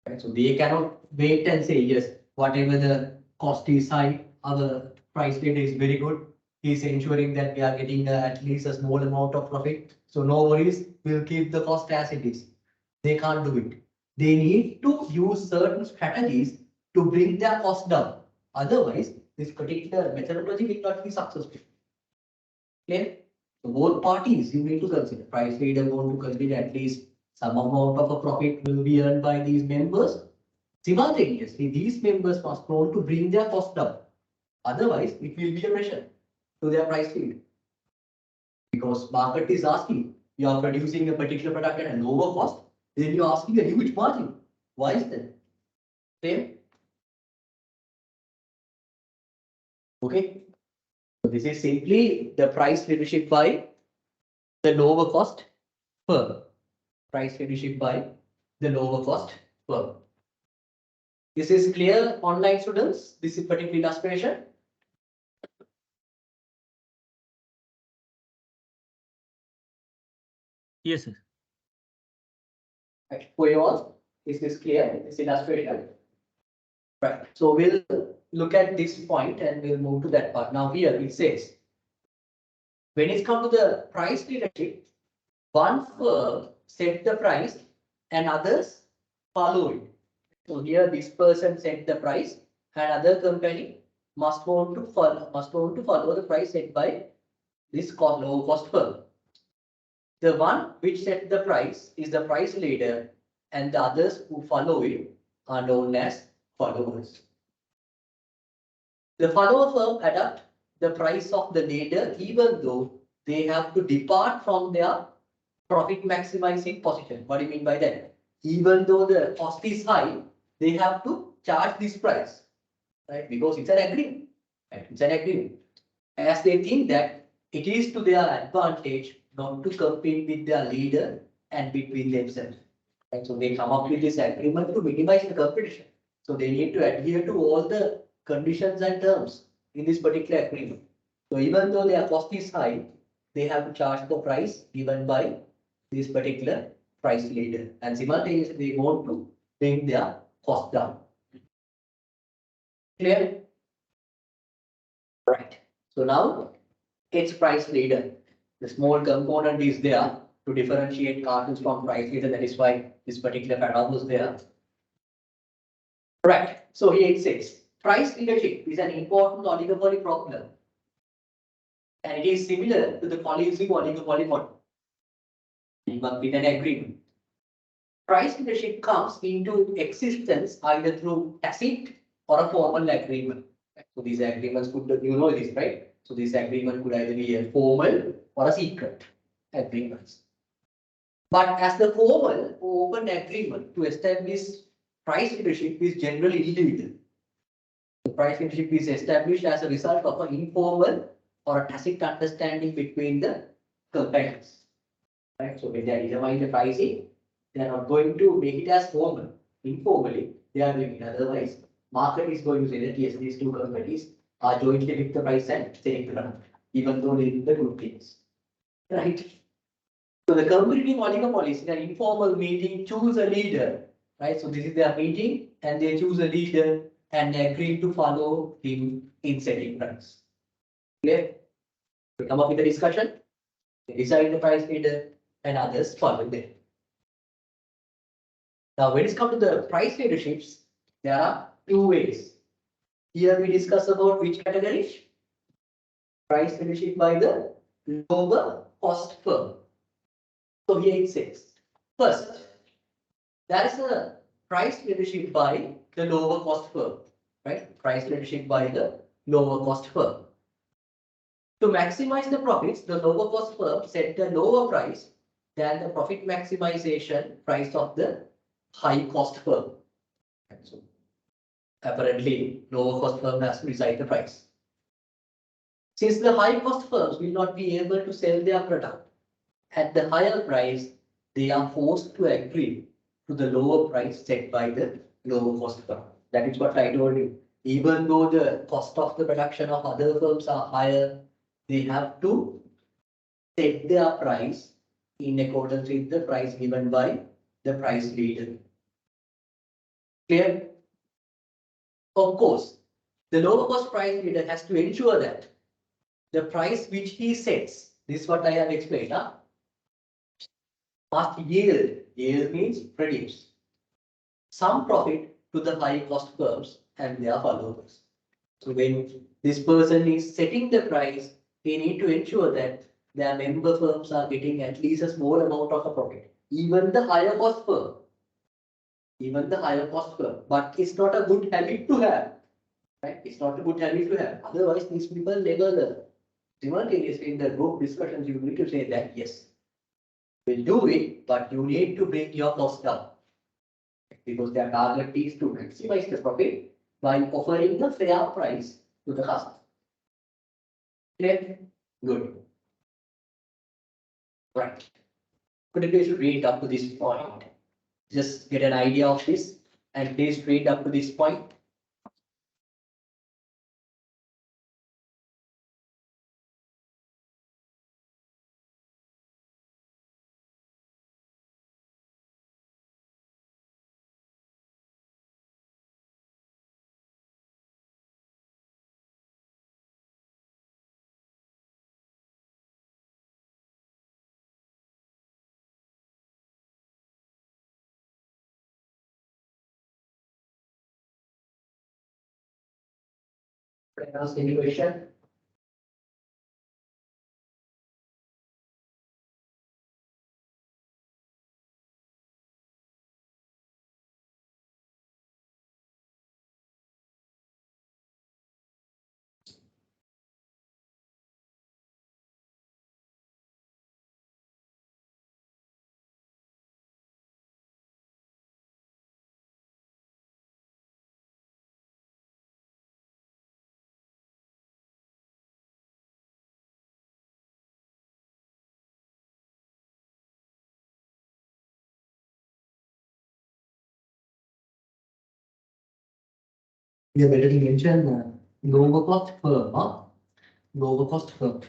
Right? So they cannot wait and say, yes, whatever the cost is high, our price data is very good. He's ensuring that we are getting at least a small amount of profit. So no worries, we'll keep the cost as it is. They can't do it. They need to use certain strategies to bring their cost down. Otherwise, this particular methodology will not be successful. Clear? So both parties you need to consider. Price leader want to consider at least some amount of a profit will be earned by these members. Simultaneously, these members must want to bring their cost down. Otherwise, it will be a pressure to their price lead. Because market is asking, you are producing a particular product at a lower cost, then you are asking a huge margin. Why is that? Clear? Okay. So this is simply the price leadership by the lower cost firm. Price leadership by the lower cost firm. This is clear, online students. This is particular illustration. Yes, sir. Right. For you all, is this clear? This illustration. Right. So we'll look at this point and we'll move to that part. Now here it says, when it comes to the price leadership, one firm set the price and others follow it. So here this person set the price and other company must want to follow the price set by this low cost firm. The one which set the price is the price leader, and the others who follow it are known as followers. The follower firm adapt the price of the leader even though they have to depart from their profit maximizing position. What do you mean by that? Even though the cost is high, they have to charge this price, right? Because it's an agreement. Right? It's an agreement. As they think that it is to their advantage not to compete with their leader and between themselves. And so they come up with this agreement to minimize the competition. So they need to adhere to all the conditions and terms in this particular agreement. So even though their cost is high, they have to charge the price given by this particular price leader. And simultaneously, they want to bring their cost down. Clear? Right. So now it's price leader. The small component is there to differentiate cartoons from price leader. That is why this particular paragraph was there. Right. So here it says price leadership is an important oligopoly problem And it is similar to the polyusing oligopoly model. We work with an agreement. Price leadership comes into existence either through tacit or a formal agreement. So these agreements could, you know this, right? So this agreement could either be a formal or a secret agreements. But as the formal open agreement to establish price leadership is generally illegal. The price leadership is established as a result of an informal or a tacit understanding between the competitors. Right? So when they are determining the pricing, they are not going to make it as formal. Informally, they are doing it. Otherwise, market is going to say that yes, these two companies are jointly pick the price and selling the product, even though they do the good things. Right? So the competitive oligopolies in an informal meeting choose a leader, right? So this is their meeting and they choose a leader and they agree to follow him in setting price. Clear? We come up with a discussion, they decide the price leader and others follow them. Now when it comes to the price leaderships, there are two ways. Here we discuss about which category? Price leadership by the lower cost firm. So here it says, first, there is a price leadership by the lower cost firm, right? Price leadership by the lower cost firm. To maximize the profits, the lower cost firm set a lower price than the profit maximization price of the high cost firm. So apparently, lower cost firm has to decide the price. Since the high cost firms will not be able to sell their product at the higher price, they are forced to agree to the lower price set by the lower cost firm. That is what I told you. Even though the cost of the production of other firms are higher, they have to set their price in accordance with the price given by the price leader. Clear? Of course, the lower cost price leader has to ensure that the price which he sets, this is what I have explained, must yield. Yield means produce some profit to the high cost firms and their followers. So when this person is setting the price, they need to ensure that their member firms are getting at least a small amount of a profit. Even the higher cost firm. Even the higher cost firm. But it's not a good habit to have. Right? It's not a good habit to have. Otherwise, these people never learn. Simultaneously, in the group discussions, you need to say that yes, we'll do it, but you need to bring your cost down. Because their target is to maximize the profit by offering a fair price to the customer. Clear? Good. Right. Could you please read up to this point? Just get an idea of this and please read up to this point. Any question? You already mentioned lower cost firm, huh? Lower cost firm.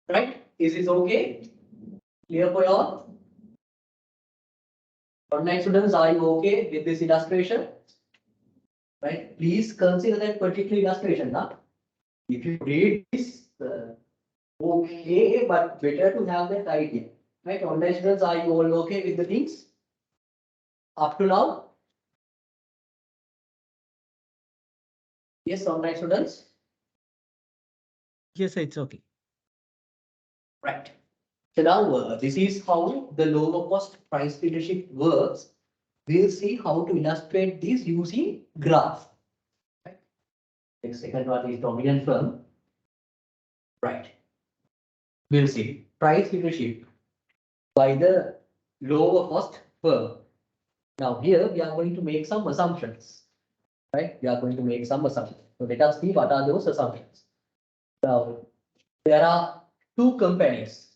Right? Is this okay? Clear for you all? Online students, are you okay with this illustration? Right? Please consider that particular illustration. Now, if you read this, okay, but better to have that idea. Right? Online students, are you all okay with the things up to now? Yes, online students. Yes, sir, it's okay. Right. So now this is how the lower cost price leadership works. We'll see how to illustrate this using graph. Right. The second one is dominant firm. Right. We'll see price leadership by the lower cost firm. Now here we are going to make some assumptions. Right. We are going to make some assumptions. So let us see what are those assumptions. Now there are two companies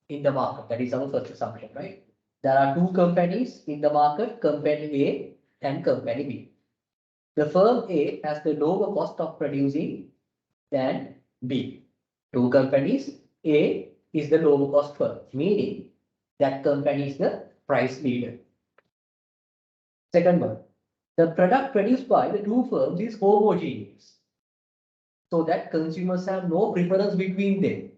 in the market. That is our first assumption, right? There are two companies in the market, company A and company B. The firm A has the lower cost of producing than B. Two companies, A is the lower cost firm, meaning that company is the price leader. Second one, the product produced by the two firms is homogeneous, so that consumers have no preference between them.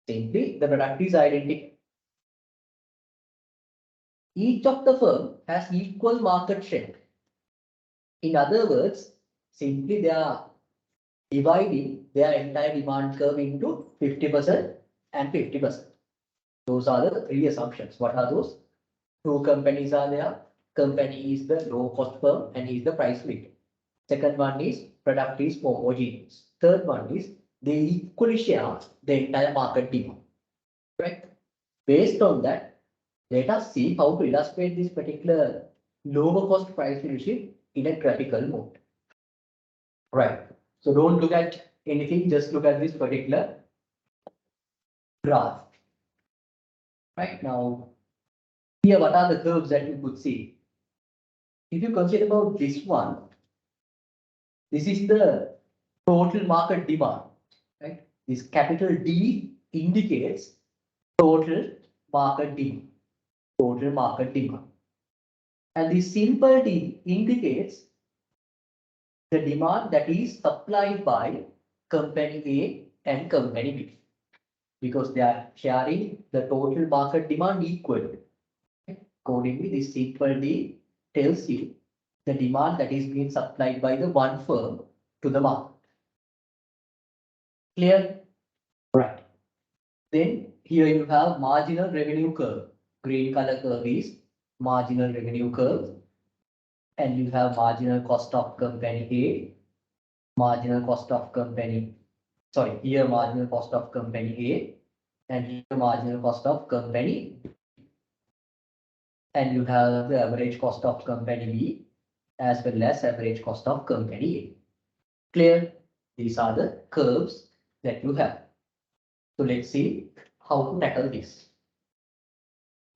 Simply, the product is identical. Each of the firm has equal market share. In other words, simply they are dividing their entire demand curve into 50% and 50%. Those are the three assumptions. What are those? Two companies are there. Company is the low cost firm and he is the price leader. Second one is product is homogeneous. Third one is they equally share the entire market demand. Right? Based on that, let us see how to illustrate this particular lower cost price leadership in a graphical mode. Right. So don't look at anything, just look at this particular graph. Right now, here what are the curves that you could see? If you consider about this one, this is the total market demand. Right. This capital D indicates total market demand. Total market demand. And the simple D indicates the demand that is supplied by company A and company B, because they are sharing the total market demand equally. Accordingly, this simple D tells you the demand that is being supplied by the one firm to the market. Clear? Right. Then here you have marginal revenue curve. Green color curve is marginal revenue curve. And you have marginal cost of company A, marginal cost of company, sorry, here marginal cost of company A, and here marginal cost of company B. And you have the average cost of company B as well as average cost of company A. Clear? These are the curves that you have. So let's see how to tackle this.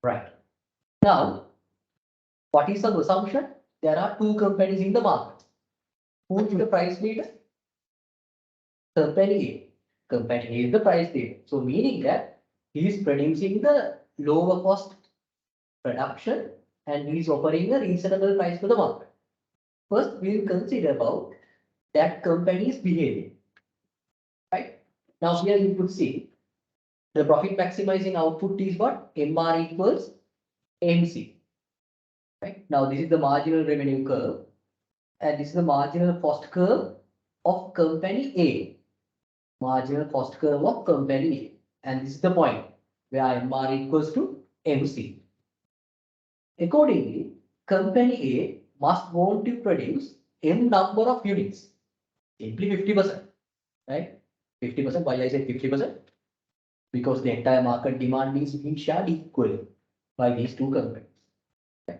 Right. Now, what is the assumption? There are two companies in the market. Who is the price leader? Company A. Company A is the price leader. So meaning that he is producing the lower cost production and he is offering a reasonable price to the market. First, we will consider about that company's behavior. Right? Now here you could see the profit maximizing output is what? MR equals MC. Right? Now this is the marginal revenue curve and this is the marginal cost curve of company A. Marginal cost curve of company A. And this is the point where MR equals to MC. Accordingly, company A must want to produce M number of units. Simply 50%. Right? 50%. Why I said 50%? Because the entire market demand is being shared equally by these two companies. Okay.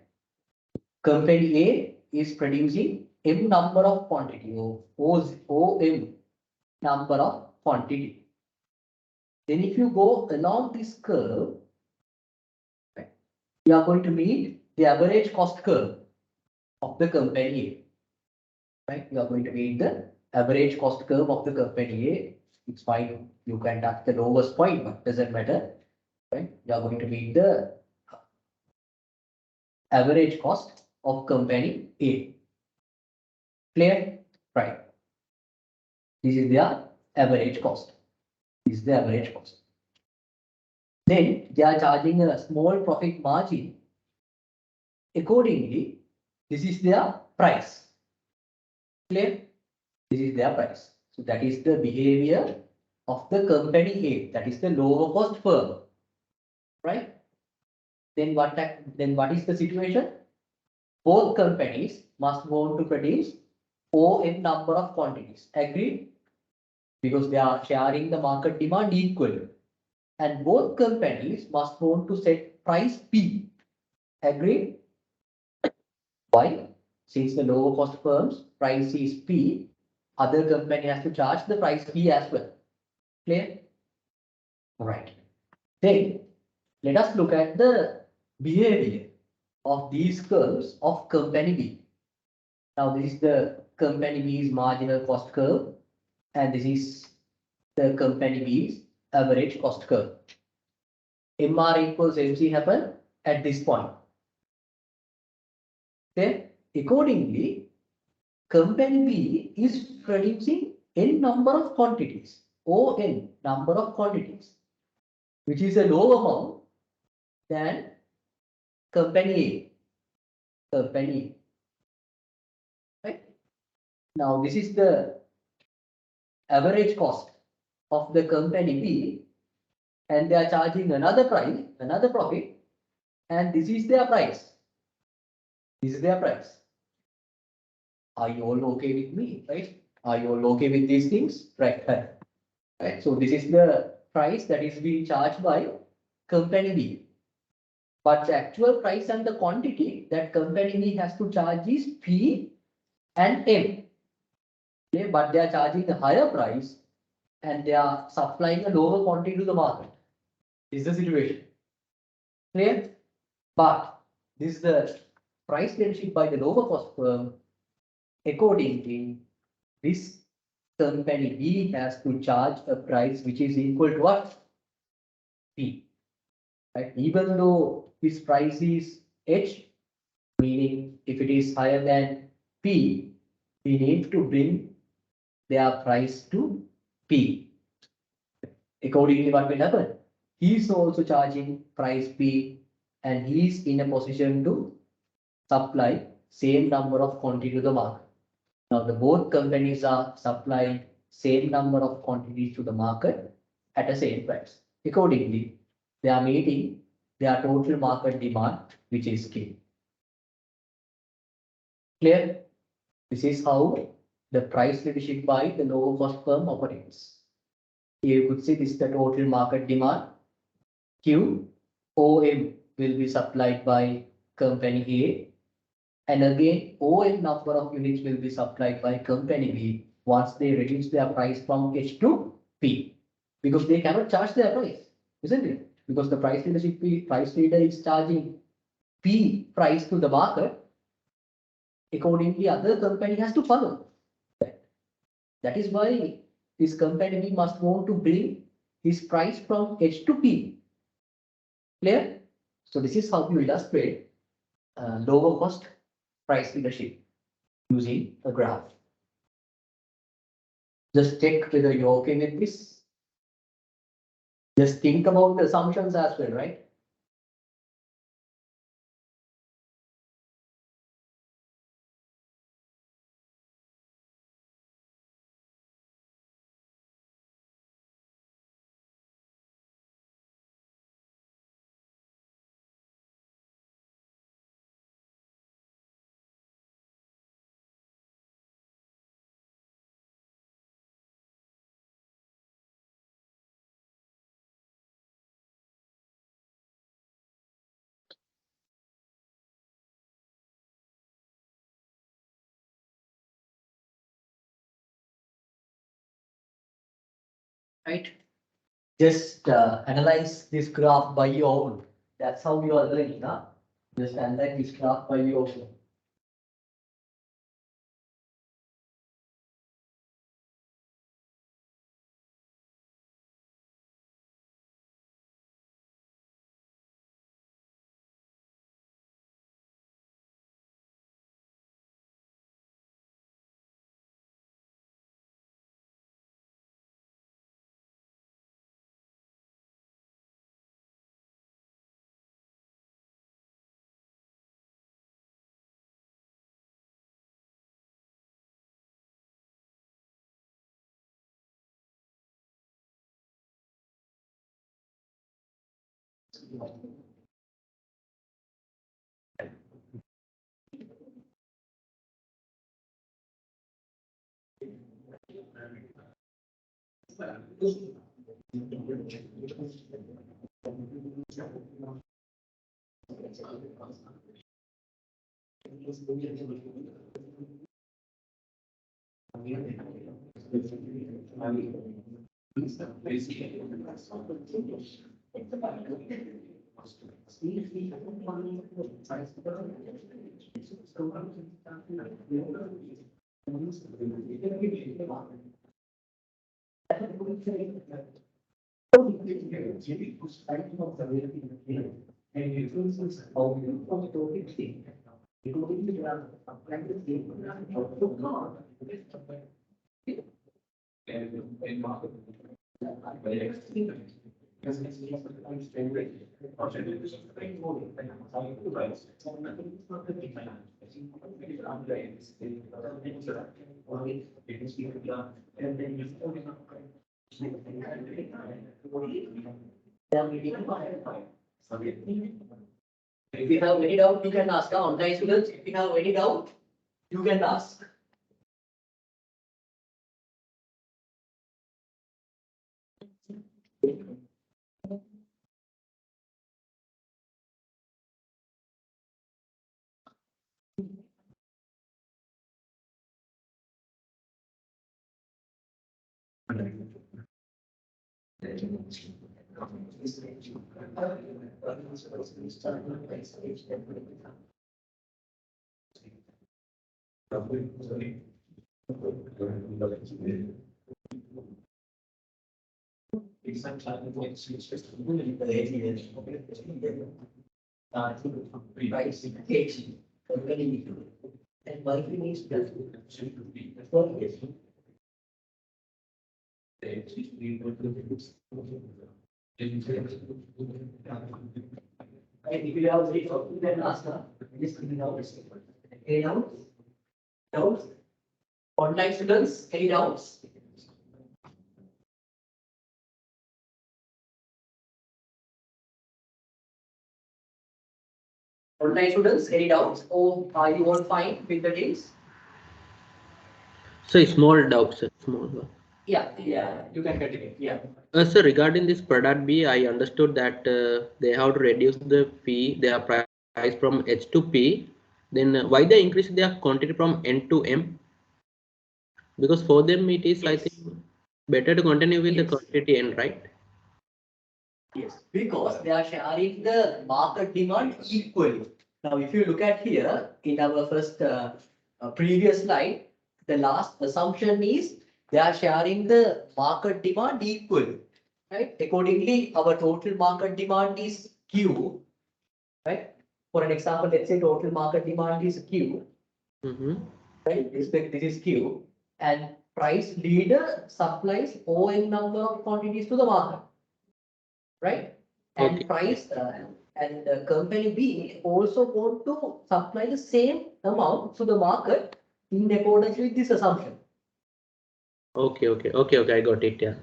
Company A is producing M number of quantity, OM number of quantity. Then if you go along this curve, right, you are going to meet the average cost curve of the company A. Right? You are going to meet the average cost curve of the company A. It's fine. You can touch the lowest point, but doesn't matter. Right? You are going to meet the average cost of company A. Clear? Right. This is their average cost. This is the average cost. Then they are charging a small profit margin. Accordingly, this is their price. Clear? This is their price. So that is the behavior of the company A. That is the lower cost firm. Right? Then what is the situation? Both companies must want to produce OM number of quantities. Agreed? Because they are sharing the market demand equally. And both companies must want to set price P. Agreed? Why? Since the lower cost firms price is P, other company has to charge the price P as well. Clear? Right. Then let us look at the behavior of these curves of company B. Now this is the company B's marginal cost curve and this is the company B's average cost curve. MR equals MC happen at this point. Then accordingly, company B is producing N number of quantities, ON number of quantities, which is a lower amount than company A. Company A. Right? Now this is the average cost of the company B and they are charging another price, another profit, and this is their price. This is their price. Are you all okay with me, right? Are you all okay with these things? Right. Right. So this is the price that is being charged by company B. But the actual price and the quantity that company B has to charge is P and M. Okay, but they are charging a higher price and they are supplying a lower quantity to the market. This is the situation. Clear? But this is the price leadership by the lower cost firm. Accordingly, this company B has to charge a price which is equal to what? P. Right? Even though this price is H, meaning if it is higher than P, we need to bring their price to P. Accordingly, what will happen? He is also charging price P and he is in a position to supply same number of quantity to the market. Now the both companies are supplying same number of quantities to the market at the same price. Accordingly, they are meeting their total market demand, which is K. Clear? This is how the price leadership by the lower cost firm operates. Here you could see this is the total market demand. Q, OM will be supplied by company A. And again, OM number of units will be supplied by company B once they reduce their price from H to P. Because they cannot charge their price, isn't it? Because the price leader is charging P price to the market. Accordingly, other company has to follow. That is why this company B must want to bring his price from H to P. Clear? So this is how you illustrate lower cost price leadership. using a graph. Just check whether you're okay with this. Just think about the assumptions as well, right? Right? Just analyze this graph by your own. That's how you are learning, huh? Just analyze this graph by your own. If you have any doubt, you can ask. Online students, if you have any doubt, you can ask. And why we need that? Right, if you have any doubt, you can ask her. Just give me doubts. Any doubts? Doubts? Online students, any doubts? Online students, any doubts? Or are you all fine with the things? So small doubts, sir, small one. Yeah, you can continue. Yeah. So regarding this product B, I understood that they have to reduce the P, their price from H to P. Then why they increase their quantity from N to M? Because for them it is, I Yes. think, better to continue with the Yes. quantity N, right? Yes, because they are sharing the market demand equally. Now, if you look at here in our first previous slide, the last assumption is they are sharing the market demand equally, right? Accordingly, our total market demand is Q, right? For an example, let's say total market demand is Q. Mm-hmm. right? This is Q, and price leader supplies ON number of quantities to the market, right? And Okay. price and company B also want to supply the same amount to the market in accordance with this assumption. Okay. I got it. Yeah.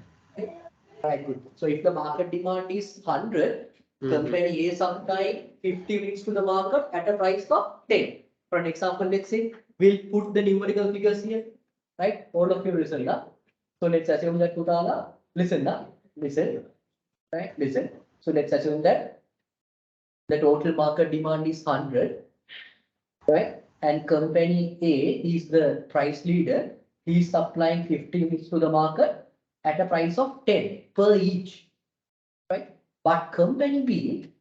Right, good. So if the market demand is 100, company A supply 50 units to the market at a price of 10. For an example, let's say we'll put the numerical figures here, right? All of you listen now. So let's assume that Kutala, listen now, listen, right? Listen. So let's assume that the total market demand is 100, right? And company A is the price leader. He is supplying 50 units to the market at a price of 10 per each, right? But company B,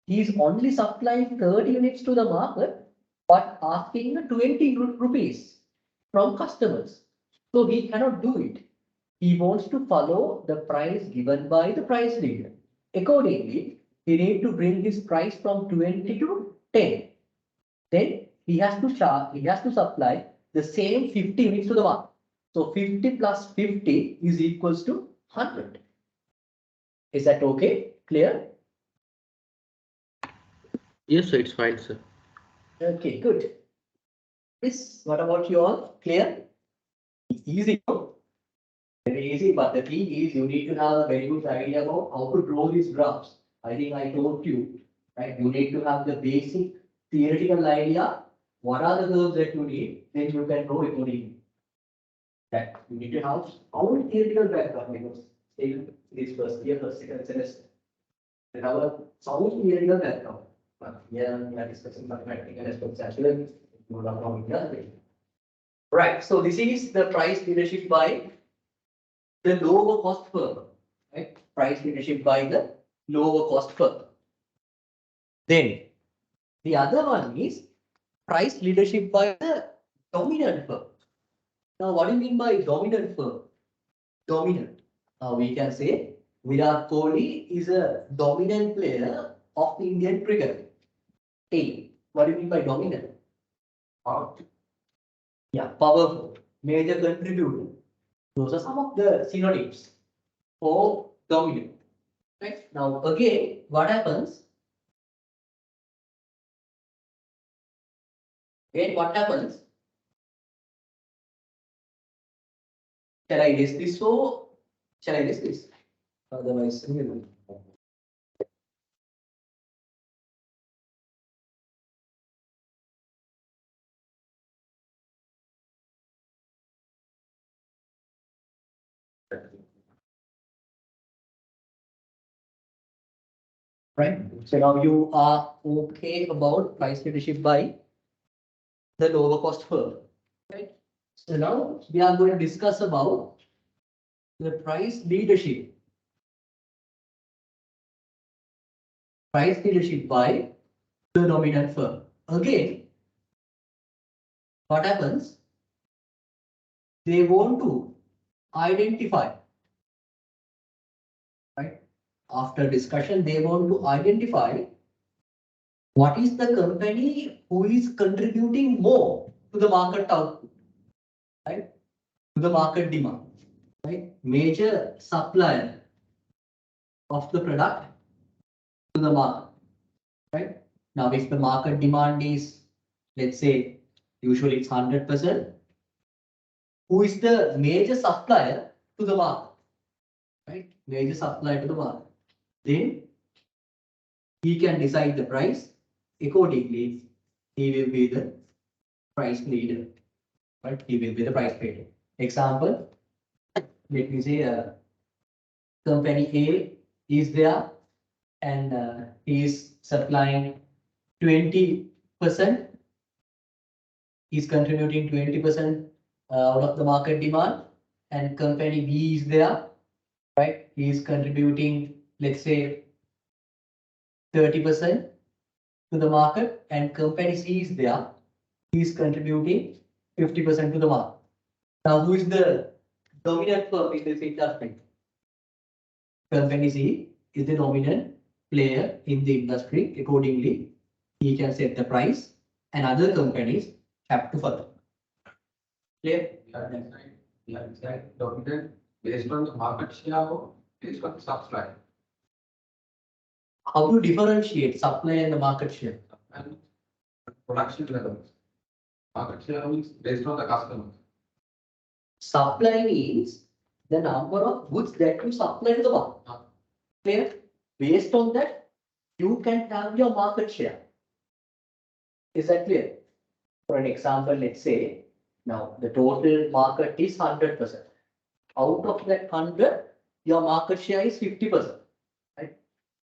he is only supplying 30 units to the market, but asking 20 rupees from customers. So he cannot do it. He wants to follow the price given by the price leader. Accordingly, he needs to bring his price from 20 to 10. Then he has to supply the same 50 units to the market. So 50 plus 50 is equals to 100. Is that okay? Clear? Yes, sir, it's fine, sir. Okay, good. This, what about you all? Clear? Easy. Very easy, but the key is you need to have a very good idea about how to draw these graphs. I think I told you, right? You need to have the basic theoretical idea. What are the curves that you need? Then you can draw accordingly. That you need to have our theoretical background because in this first year, first second semester, then our sound theoretical background. But here we are discussing mathematical aspects as well. You would have known it. Right. So this is the price leadership by the lower cost firm, right? Price leadership by the lower cost firm. Then the other one is price leadership by the dominant firm. Now, what do you mean by dominant firm? Dominant. We can say Virat Kohli is a dominant player of Indian cricket. A. What do you mean by dominant? Yeah, powerful, major contributor. Those are some of the synonyms for dominant. Right? Now, again, what happens? Again, what happens? Shall I list this so? Shall I list this? Otherwise, right? So now you are okay about price leadership by the lower cost firm, right? So now we are going to discuss about the price leadership. Price leadership by the dominant firm. Again, what happens? They want to identify, right? After discussion, they want to identify what is the company who is contributing more to the market output, right? To the market demand, right? Major supplier of the product to the market, right? Now, if the market demand is, let's say, usually it's 100%, who is the major supplier to the market, right? Major supplier to the market. Then he can decide the price. Accordingly, he will be the price leader, right? He will be the price leader. Example, let me say company A is there and he is supplying 20%. He's contributing 20% out of the market demand, and company B is there, right? He is contributing, let's say, 30% to the market, and company C is there. He is contributing 50% to the market. Now, who is the dominant firm in this industry? Company C is the dominant player in the industry. Accordingly, he can set the price, and other companies have to follow. Clear? Dominant based on the market share or based on the supply. How to differentiate supply and the market share? And production levels. Market share means based on the customer. Supply means the number of goods that you supply to the market. Clear? Based on that, you can have your market share. Is that clear? For an example, let's say now the total market is 100%. Out of that 100, your market share is 50%. Right?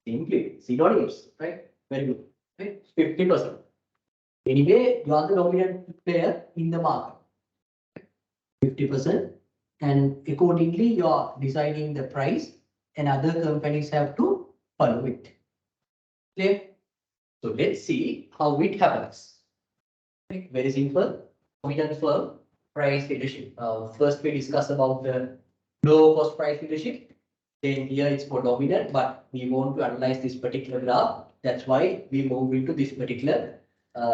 Simply synonyms, right? Very good. Right? 50%. Anyway, you are the dominant player in the market. 50%, and accordingly you are deciding the price, and other companies have to follow it. Clear? So let's see how it happens. Right? Very simple. Dominant firm price leadership. First we discuss about the low cost price leadership. Then here it's for dominant, but we want to analyze this particular graph. That's why we move into this particular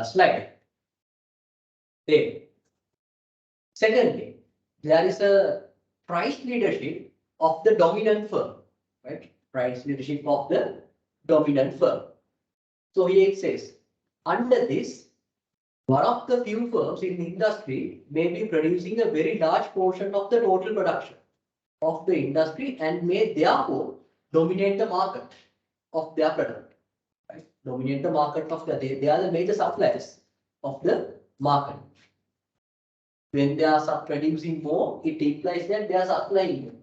slide. Then, secondly, there is a price leadership of the dominant firm, right? Price leadership of the dominant firm. So here it says, under this, one of the few firms in the industry may be producing a very large portion of the total production of the industry and may therefore dominate the market of their product. Right? Dominate the market of they are the major suppliers of the market. When they are producing more, it implies that they are supplying more.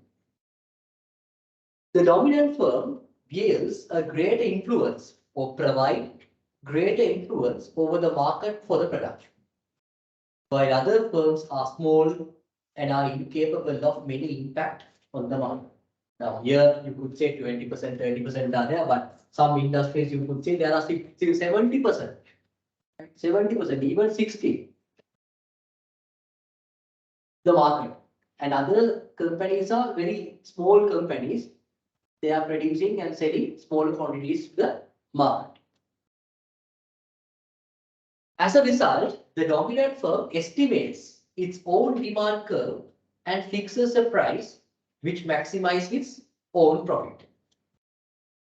The dominant firm gives a greater influence or provide greater influence over the market for the production, while other firms are small and are incapable of many impact on the market. Now here you could say 20%, 30% are there, but some industries you could say there are 70%, 70%, even 60%. The market, and other companies are very small companies. They are producing and selling small quantities to the market. As a result, the dominant firm estimates its own demand curve and fixes a price which maximizes its own profit.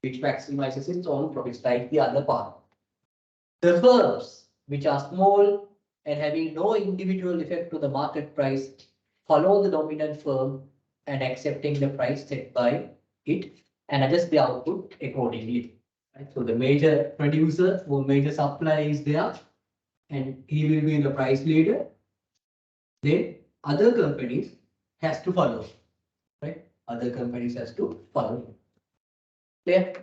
Which maximizes its own profits, like the other part. The firms which are small and having no individual effect to the market price follow the dominant firm and accepting the price set by it and adjust the output accordingly. Right? So the major producer or major supplier is there, and he will be the price leader. Then other companies has to follow, right? Other companies has to follow. Clear?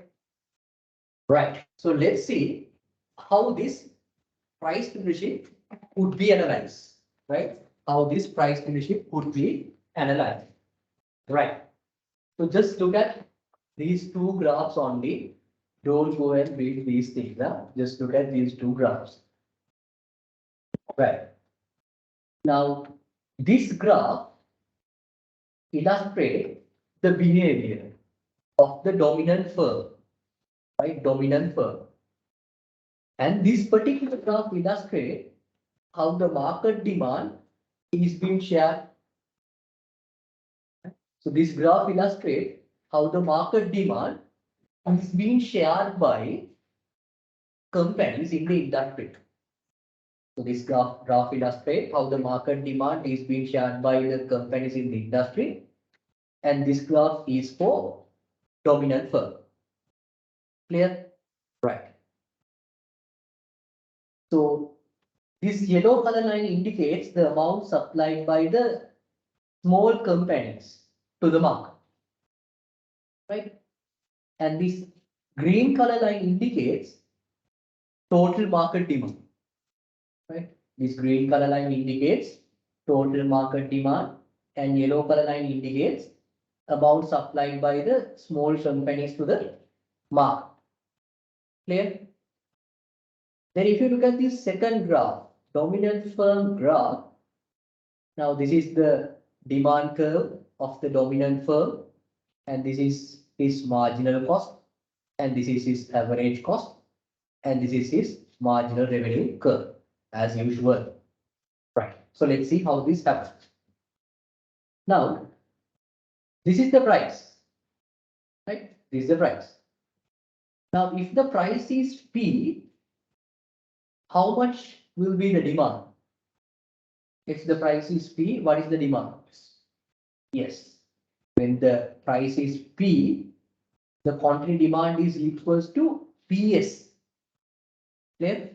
Right. So let's see how this price leadership would be analyzed, right? How this price leadership would be analyzed, right? So just look at these two graphs only. Don't go and read these things. Just look at these two graphs. Right. Now, this graph illustrates the behavior of the dominant firm, right? Dominant firm. And this particular graph illustrates how the market demand is being shared. So this graph illustrates how the market demand is being shared by companies in the industry. So this graph illustrates how the market demand is being shared by the companies in the industry. And this graph is for dominant firm. Clear? Right. So this yellow color line indicates the amount supplied by the small companies to the market. Right? And this green color line indicates total market demand. Right? This green color line indicates total market demand, and yellow color line indicates amount supplied by the small companies to the market. Clear? Then if you look at this second graph, dominant firm graph, now this is the demand curve of the dominant firm, and this is his marginal cost, and this is his average cost, and this is his marginal revenue curve, as usual. Right. So let's see how this happens. Now, this is the price, right? This is the price. Now, if the price is P, how much will be the demand? If the price is P, what is the demand? Yes. When the price is P, the quantity demand is equals to PS. Clear?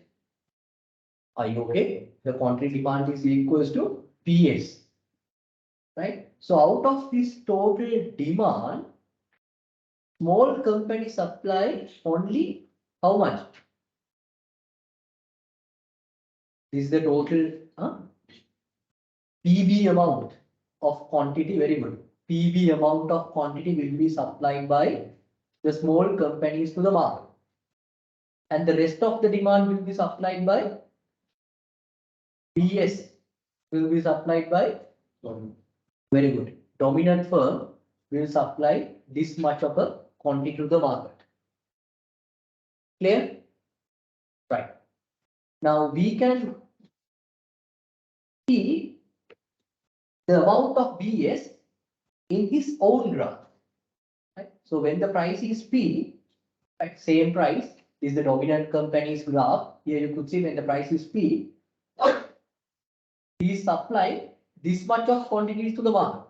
Are you okay? The quantity demand is equals to PS. Right? So out of this total demand, small company supply only how much? This is the total PB amount of quantity, very good. PB amount of quantity will be supplied by the small companies to the market. And the rest of the demand will be supplied by PS, will be supplied by, very good, dominant firm will supply this much of a quantity to the market. Clear? Right. Now we can see the amount of BS in his own graph. Right? So when the price is P, right, same price is the dominant company's graph. Here you could see when the price is P, he is supplying this much of quantities to the market.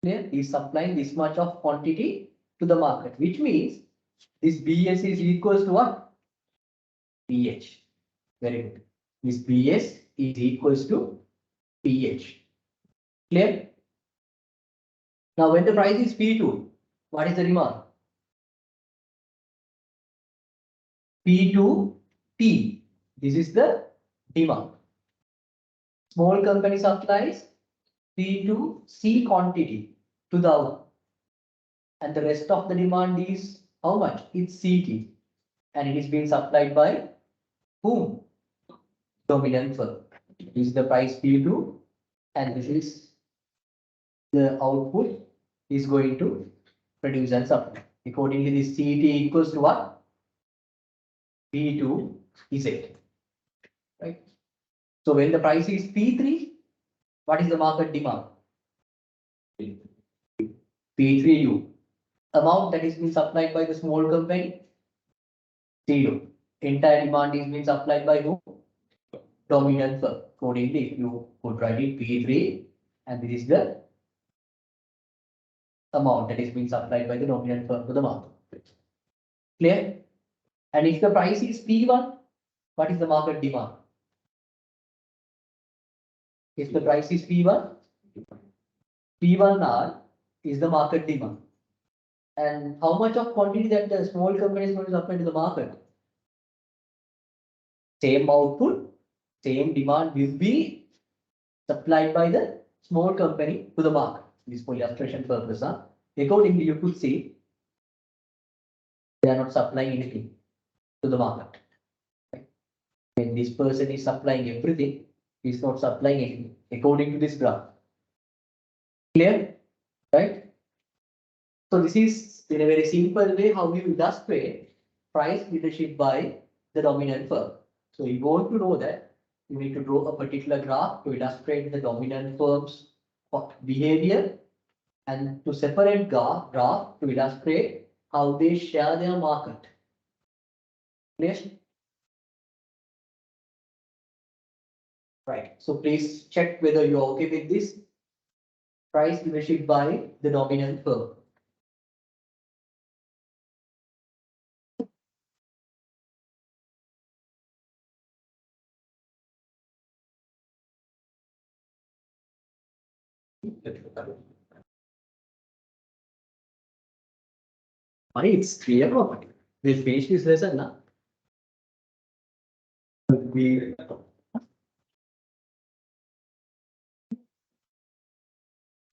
Clear? He is supplying this much of quantity to the market, which means this BS is equals to what? PH. Very good. This BS is equals to PH. Clear? Now, when the price is P2, what is the demand? P2T. This is the demand. Small company supplies P2C quantity to the output. And the rest of the demand is how much? It's CT. And it is being supplied by whom? Dominant firm. This is the price P2. And this is the output is going to produce and supply. Accordingly, this CT equals to what? P2 is 8. Right? So when the price is P3, what is the market demand? P3U. Amount that is being supplied by the small company? 0. Entire demand is being supplied by who? Dominant firm. Accordingly, if you could write it P3, and this is the amount that is being supplied by the dominant firm to the market. Clear? And if the price is P1, what is the market demand? If the price is P1, P1R is the market demand. And how much of quantity that the small company is going to supply to the market? Same output, same demand will be supplied by the small company to the market. This for illustration purpose. Accordingly, you could see they are not supplying anything to the market. When this person is supplying everything, he is not supplying anything according to this graph. Clear? Right? So this is in a very simple way how we illustrate price leadership by the dominant firm. So you want to know that you need to draw a particular graph to illustrate the dominant firm's behavior and to separate graph to illustrate how they share their market. Clear? Right. So please check whether you're okay with this. Price leadership by the dominant firm. It's 3 o'clock. We'll finish this lesson now.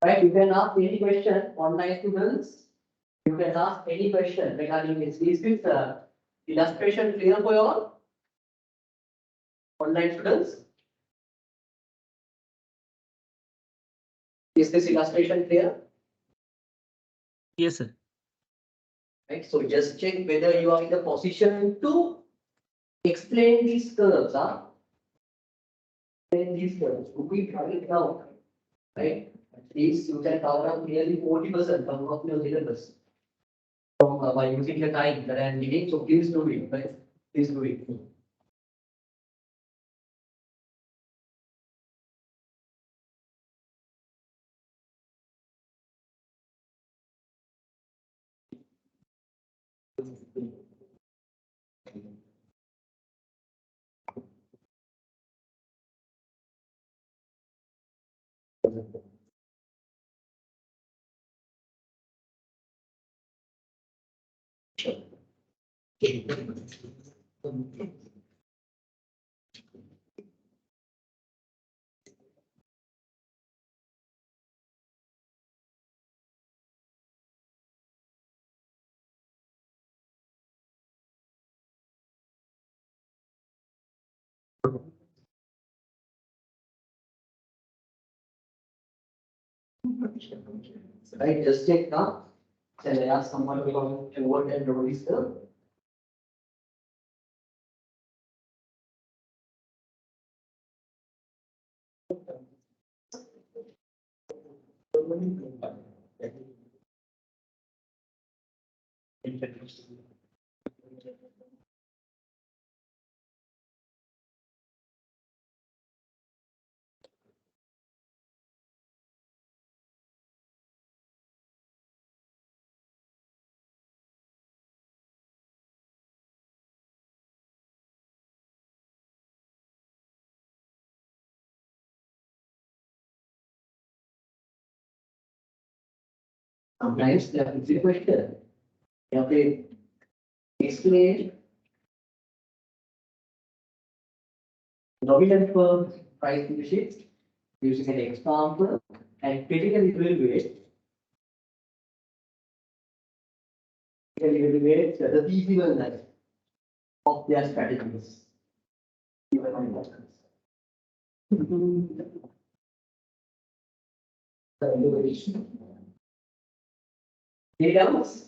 Right, you can ask any question, online students. You can ask any question regarding this. Is this illustration clear for you all? Online students? Is this illustration clear? Yes, sir. Right, so just check whether you are in the position to explain these curves. in these terms, would we try it down, right? At least you can cover up nearly 40% of your syllabus from by using the time that I am giving. So please do it, right? Please do it. Right, just take now. Shall I ask someone to come forward and register? Sometimes there is a question. You have to explain nominal firm price leadership using an example and critically evaluate the feasibleness of their strategies. Any else?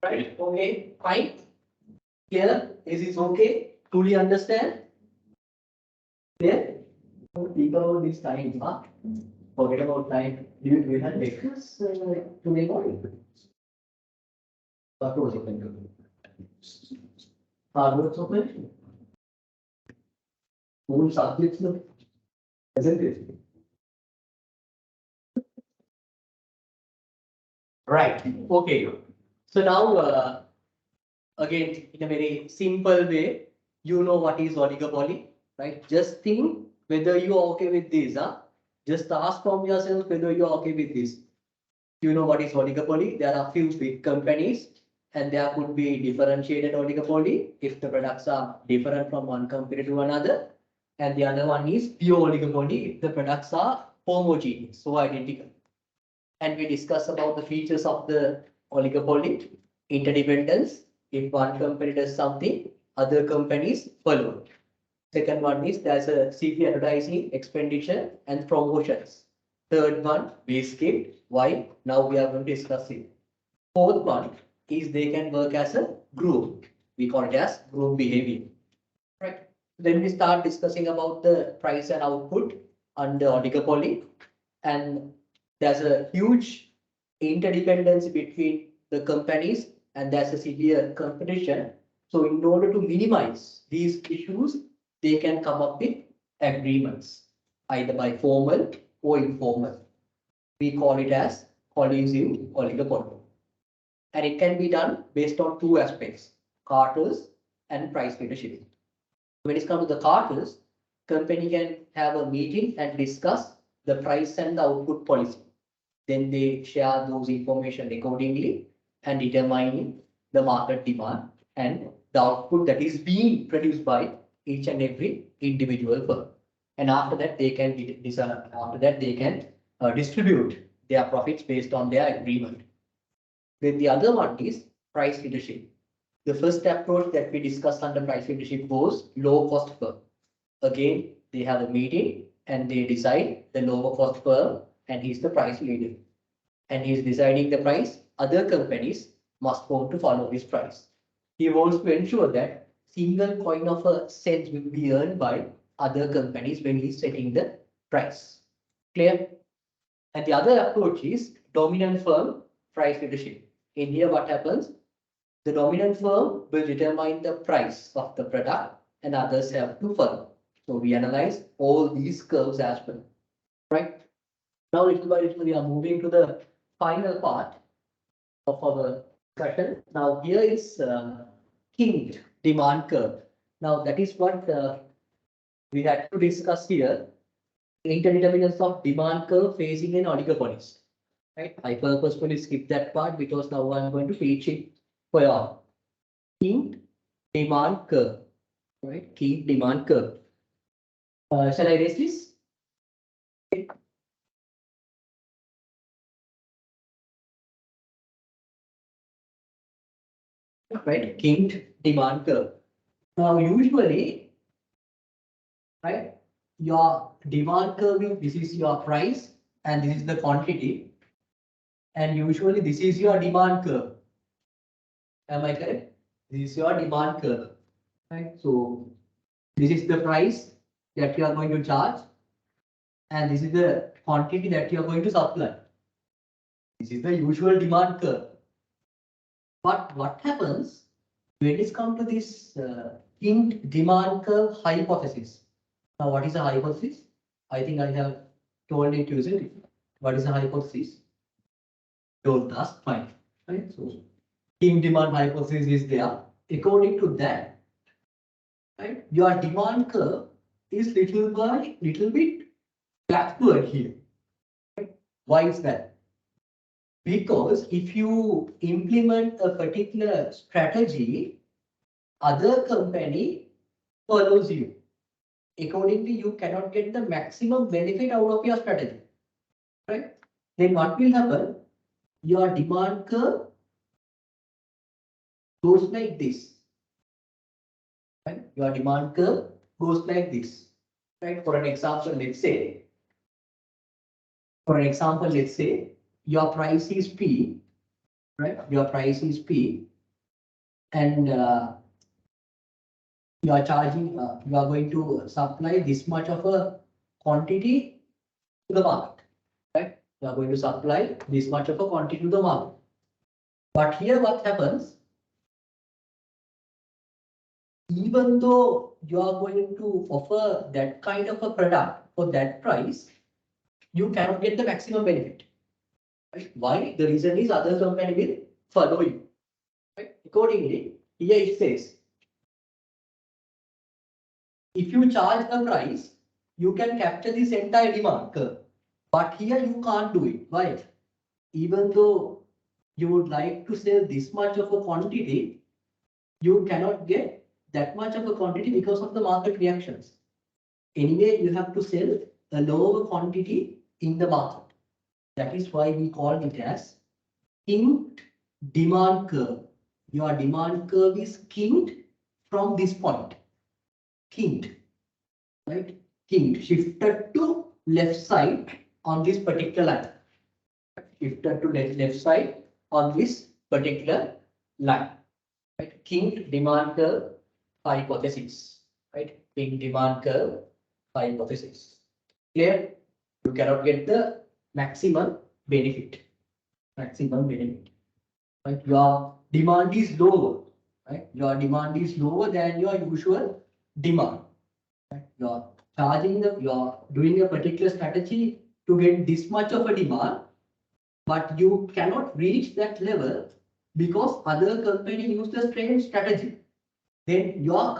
Right, okay, fine. Clear? Is this okay? Truly understand? Clear? People this time, huh? Forget about time. We had lectures today morning. What was open? Hard works open? All subjects, no? Isn't it? Right, okay. So now, again, in a very simple way, you know what is oligopoly, right? Just think whether you are okay with this, huh? Just ask from yourself whether you are okay with this. You know what is oligopoly? There are few big companies and there could be differentiated oligopoly if the products are different from one company to another. And the other one is pure oligopoly if the products are homogeneous, so identical. And we discuss about the features of the oligopoly, interdependence. If one company does something, other companies follow. Second one is there's a CV advertising, expenditure and promotions. Third one, we skipped. Why? Now we are going to discuss it. Fourth one is they can work as a group. We call it as group behavior. Right. Then we start discussing about the price and output under oligopoly. And there's a huge interdependence between the companies and there's a severe competition. So in order to minimize these issues, they can come up with agreements, either by formal or informal. We call it as collusive oligopoly. And it can be done based on two aspects, cartels and price leadership. When it comes to the cartels, company can have a meeting and discuss the price and the output policy. Then they share those information accordingly and determining the market demand and the output that is being produced by each and every individual firm. And after that, they can distribute their profits based on their agreement. Then the other one is price leadership. The first approach that we discussed under price leadership was low cost firm. Again, they have a meeting and they decide the lower cost firm and he's the price leader. And he's deciding the price. Other companies must want to follow this price. He wants to ensure that single coin of a cent will be earned by other companies when he's setting the price. Clear? And the other approach is dominant firm price leadership. In here, what happens? The dominant firm will determine the price of the product and others have to follow. So we analyze all these curves as well, right? Now little by little we are moving to the final part of our discussion. Now here is King demand curve. Now that is what we had to discuss here. Interdependence of demand curve facing an oligopolist. Right? I purposefully skip that part because now I'm going to teach it for you all. King demand curve. Right? King demand curve. Shall I erase this? Right? King demand curve. Now usually, right? Your demand curve, this is your price and this is the quantity. And usually this is your demand curve. Am I correct? This is your demand curve. Right? So this is the price that you are going to charge. And this is the quantity that you are going to supply. This is the usual demand curve. But what happens when it comes to this King demand curve hypothesis? Now, what is a hypothesis? I think I have told it to you. What is a hypothesis? Don't ask, fine. Right? So, King demand hypothesis is there. According to that, right, your demand curve is little bit backward here. Right? Why is that? Because if you implement a particular strategy, other company follows you. Accordingly, you cannot get the maximum benefit out of your strategy. Right? Then what will happen? Your demand curve goes like this. Right? Your demand curve goes like this. Right? For an example, let's say your price is P, right? Your price is P, and you are charging, you are going to supply this much of a quantity to the market, right? You are going to supply this much of a quantity to the market. But here what happens? Even though you are going to offer that kind of a product for that price, you cannot get the maximum benefit. Right? Why? The reason is other company will follow you. Right? Accordingly, here it says, if you charge a price, you can capture this entire demand curve. But here you can't do it. Why? Even though you would like to sell this much of a quantity, you cannot get that much of a quantity because of the market reactions. Anyway, you have to sell a lower quantity in the market. That is why we call it as kinked demand curve. Your demand curve is kinked from this point. Kinked, right? Kinked, shifted to left side on this particular line. Shifted to left side on this particular line. Right? Kinked demand curve hypothesis. Right? Kinked demand curve hypothesis. Clear? You cannot get the maximum benefit. Maximum benefit. Right? Your demand is lower. Right? Your demand is lower than your usual demand. Right? You're doing a particular strategy to get this much of a demand, but you cannot reach that level because other company use the same strategy. Then your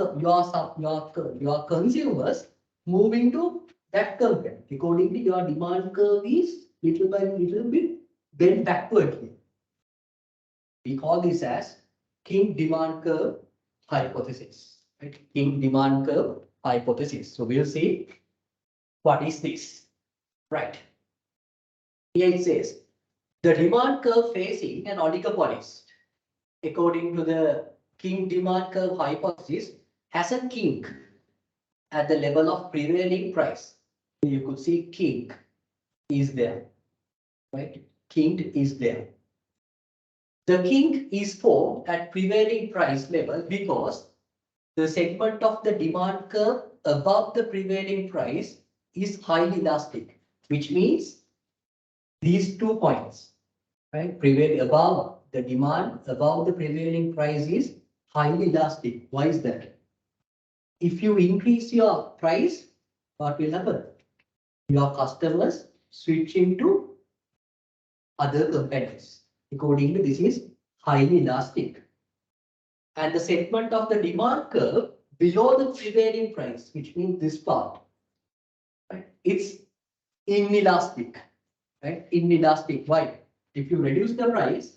consumers moving to that company. Accordingly, your demand curve is little by little bit bent backward here. We call this as King demand curve hypothesis. Right? King demand curve hypothesis. So we'll see what is this. Right. Here it says the demand curve facing an oligopolist, according to the King demand curve hypothesis, has a kink at the level of prevailing price. You could see kink is there, right? Kink is there. The kink is formed at prevailing price level because the segment of the demand curve above the prevailing price is highly elastic, which means these 2 points, right? Prevail above the demand, above the prevailing price is highly elastic. Why is that? If you increase your price, what will happen? Your customers switch into other companies. Accordingly, this is highly elastic. And the segment of the demand curve below the prevailing price, which means this part, right? It's inelastic, right? Inelastic. Why? If you reduce the price,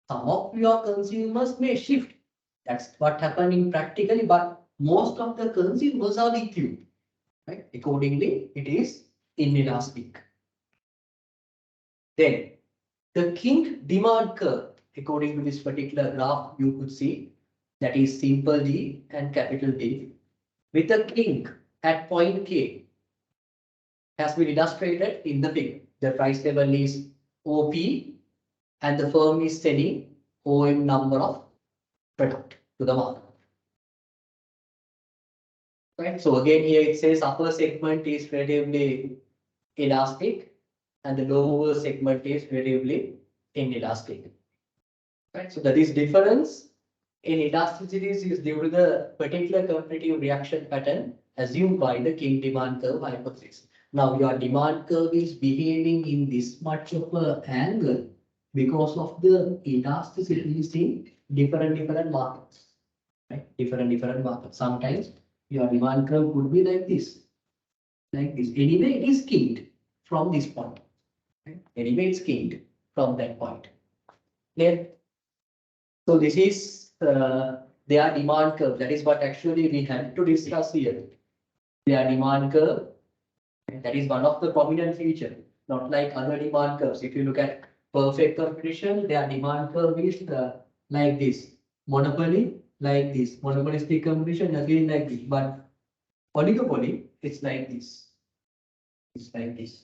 some of your consumers may shift. That's what happening practically, but most of the consumers are with you, right? Accordingly, it is inelastic. Then the kink demand curve, according to this particular graph, you could see that is simple D and capital D with a kink at point K has been illustrated in the figure. The price level is OP and the firm is selling OM number of product to the market. Right. So again, here it says upper segment is relatively elastic and the lower segment is relatively inelastic. Right. So that is difference in elasticities is due to the particular competitive reaction pattern assumed by the King demand curve hypothesis. Now your demand curve is behaving in this much of an angle because of the elasticities in different markets. Right? Different markets. Sometimes your demand curve could be like this. Anyway, it is kinked from this point. Right? Anyway, it's kinked from that point. Clear? So this is their demand curve. That is what actually we had to discuss here. Their demand curve. That is one of the prominent features, not like other demand curves. If you look at perfect competition, their demand curve is like this. Monopoly, like this. Monopolistic competition, again like this. But oligopoly, it's like this. It's like this.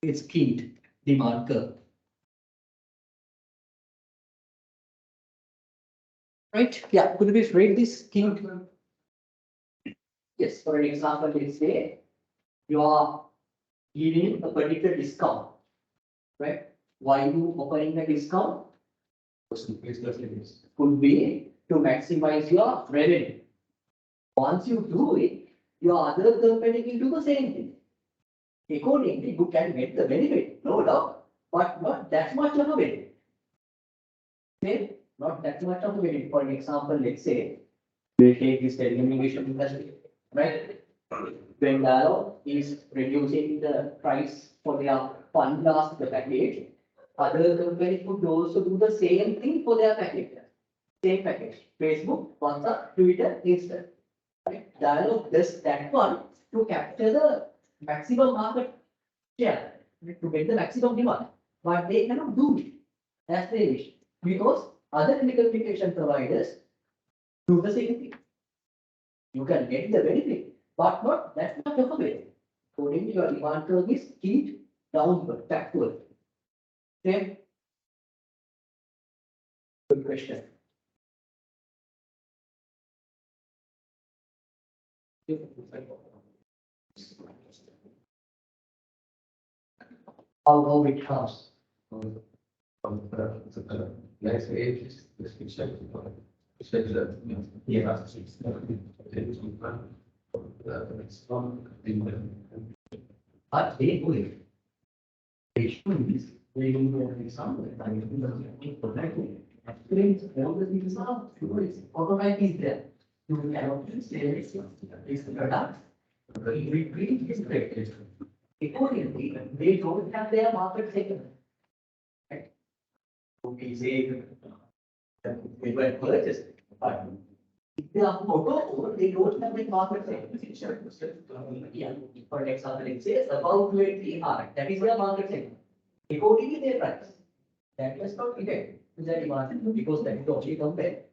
It's kinked demand curve. Right? Yeah, could we read this kink? Yes, for an example, let's say you are giving a particular discount, right? Why you offering a discount? Could be to maximize your revenue. Once you do it, your other company will do the same thing. Accordingly, you can get the benefit, no doubt, but not that much of a benefit. Okay? Not that much of a benefit. For example, let's say we'll take this telecommunication industry, right? When Dialog is reducing the price for their fund blast the package, other companies could also do the same thing for their package. Same package. Facebook, WhatsApp, Twitter, Insta. Right? Dialog does that one to capture the maximum market share, to get the maximum demand. But they cannot do it as they wish because other telecommunication providers do the same thing. You can get the benefit, but not that much of a benefit. According to your demand curve is kinked downward, backward. Okay? Good question. How it comes. But they do it. They should be. They do it somewhere. I mean, all the things are it's automatic there. You cannot say it's the product. We treat is great. Accordingly, they don't have their market segment. Right? we say we were purchased, but if they are photo, they don't have the market segment. Yeah, for example, it says about 20 R, that is their market segment. Accordingly, their price. That does not affect the demand because that is only compared.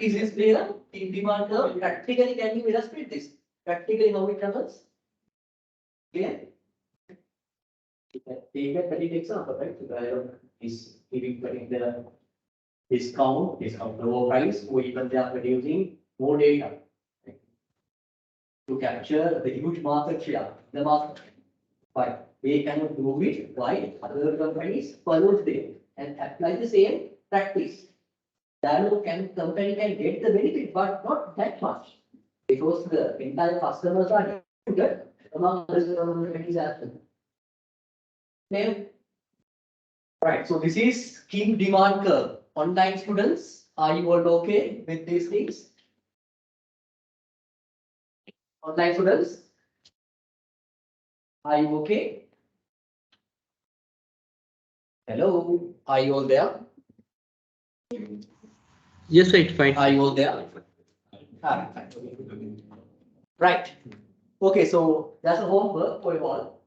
Is this clear? In demand curve, practically can you illustrate this? Practically how it happens? Clear? Take a particular example, right? Where is giving particular discount lower price, or even they are producing more data right, to capture the huge market share, the market. But they cannot do it while other companies follow them and apply the same practice. Company can get the benefit, but not that much. Because the entire customers are good among other companies as well. Then, right, so this is key demand curve. Online students, are you all okay with these things? Online students, are you okay? Hello, are you all there? Yes, sir, it's fine. Are you all there? Ah, fine. Right. Okay, so that's a homework for you all.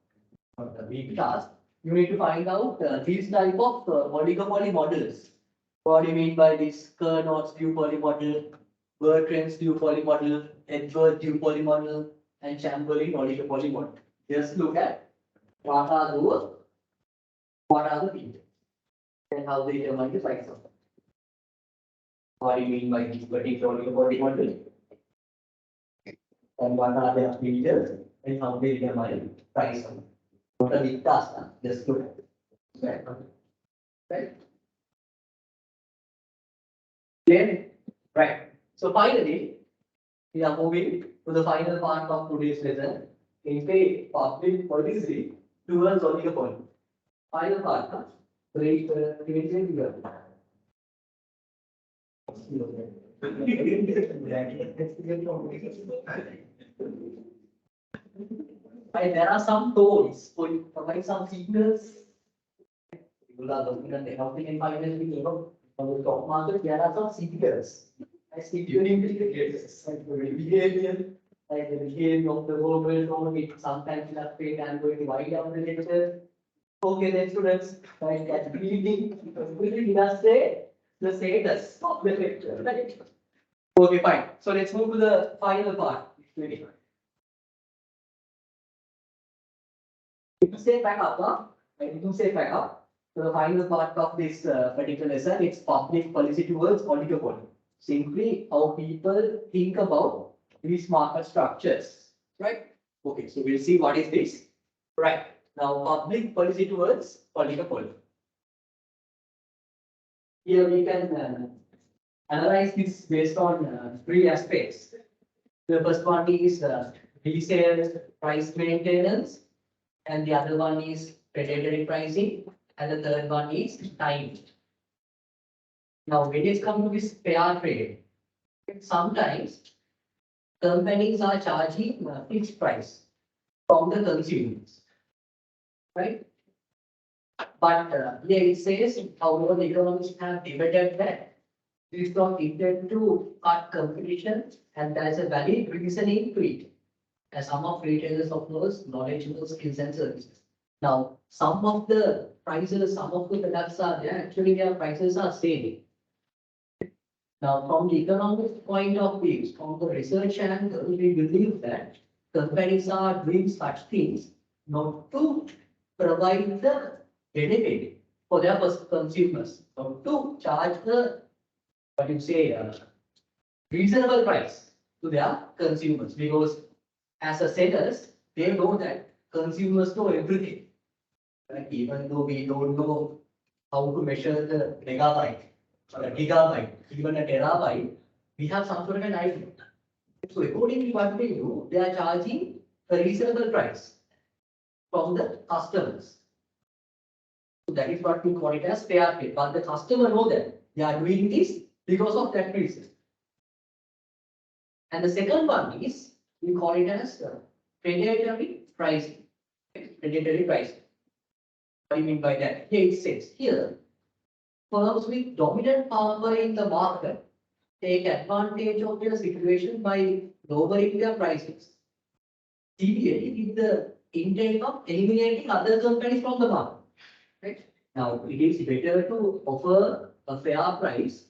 The week task. You need to find out these type of oligopoly models. What do you mean by this Carnot's duopoly model, Bertrand's duopoly model, Edwards duopoly model, and Chamberlain oligopoly model? Just look at what are those, what are the features, and how they determine the price of them. What do you mean by this particular oligopoly model? And what are their features, and how they determine price of them? What are the tasks? Just look at it. Right? Clear? Right. So finally, we are moving to the final part of today's lesson. In fact, public policy towards oligopoly. Final part, huh? Great, there are some tools for provide some signals. People are looking at the helping and finally, on the stock market, there are some signals. I see during indicators like the behavior, like the behavior of the world, it sometimes that way I'm going to write down the lecture. Okay, then students, right, that reading, illustrate the status of the lecture, right? Okay, fine. So let's move to the final part. It will say back up, huh? It will say back up. So the final part of this particular lesson, it's public policy towards oligopoly. Simply how people think about these market structures, right? Okay, so we'll see what is this. Right, now public policy towards oligopoly. Here we can analyze this based on three aspects. The first one is resale price maintenance, and the other one is predatory pricing, and the third one is time. Now, when it comes to this fair trade, sometimes companies are charging fixed price from the consumers, right? But here it says, however, the economists have debated that It is not intended to cut competition, and there is a valid reasoning to it. As some of retailers offers knowledgeable skills and services. Now, some of the prices, some of the products are there, actually their prices are saving. Now, from the economic point of view, from the research angle, we believe that companies are doing such things not to provide the benefit for their consumers, not to charge the, what you say, reasonable price to their consumers, because as a sellers, they know that consumers know everything. Like even though we don't know how to measure the megabyte or a gigabyte, even a terabyte, we have some sort of an idea. So according to what they do, they are charging a reasonable price from the customers. So that is what we call it as fair trade. But the customer know that they are doing this because of that reason. And the second one is, we call it as predatory pricing. Predatory pricing. What do you mean by that? Here it says, here, firms with dominant power in the market take advantage of their situation by lowering their prices. CBA with the intent of eliminating other companies from the market. Right? Now, it is better to offer a fair price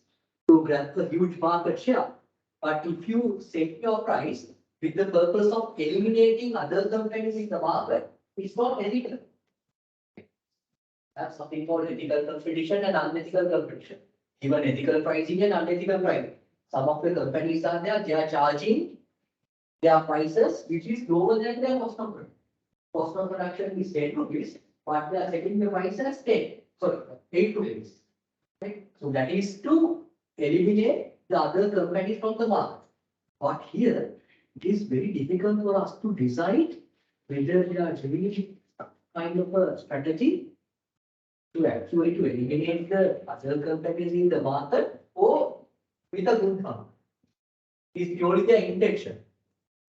to grab a huge market share. But if you set your price with the purpose of eliminating other companies in the market, it's not ethical. That's something called ethical competition and unethical competition. Even ethical pricing and unethical pricing. Some of the companies are there, they are charging their prices which is lower than their cost of production. Cost of production is 10 rupees, but they are setting the price as 8 rupees. Right? So that is to eliminate the other companies from the market. But here, it is very difficult for us to decide whether they are doing kind of a strategy to actually to eliminate the other companies in the market or with a good fund. It's purely their intention.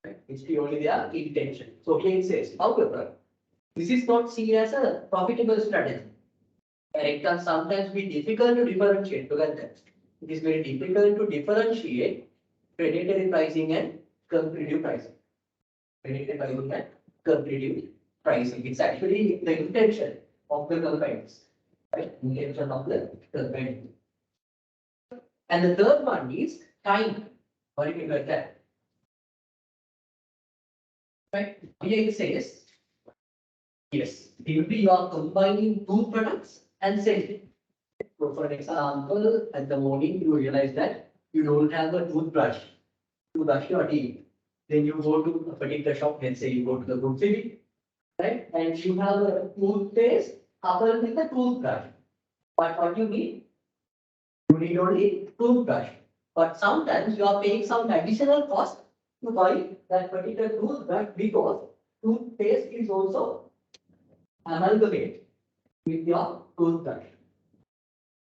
Right? It's purely their intention. So here it says, however, this is not seen as a profitable strategy. And it can sometimes be difficult to differentiate. Look at that. It is very difficult to differentiate predatory pricing and competitive pricing. Predatory pricing and competitive pricing. It's actually the intention of the companies. Right? Intention of the company. And the third one is time. What do you mean by that? Right? Here it says, yes, simply you are combining two products and selling. So for example, at the morning you realize that you don't have a toothbrush to brush your teeth. Then you go to a particular shop, let's say you go to the Good City, right? And you have a toothpaste coupled with a toothbrush. But what you need? You need only toothbrush. But sometimes you are paying some additional cost to buy that particular toothbrush because toothpaste is also amalgamated with your toothbrush.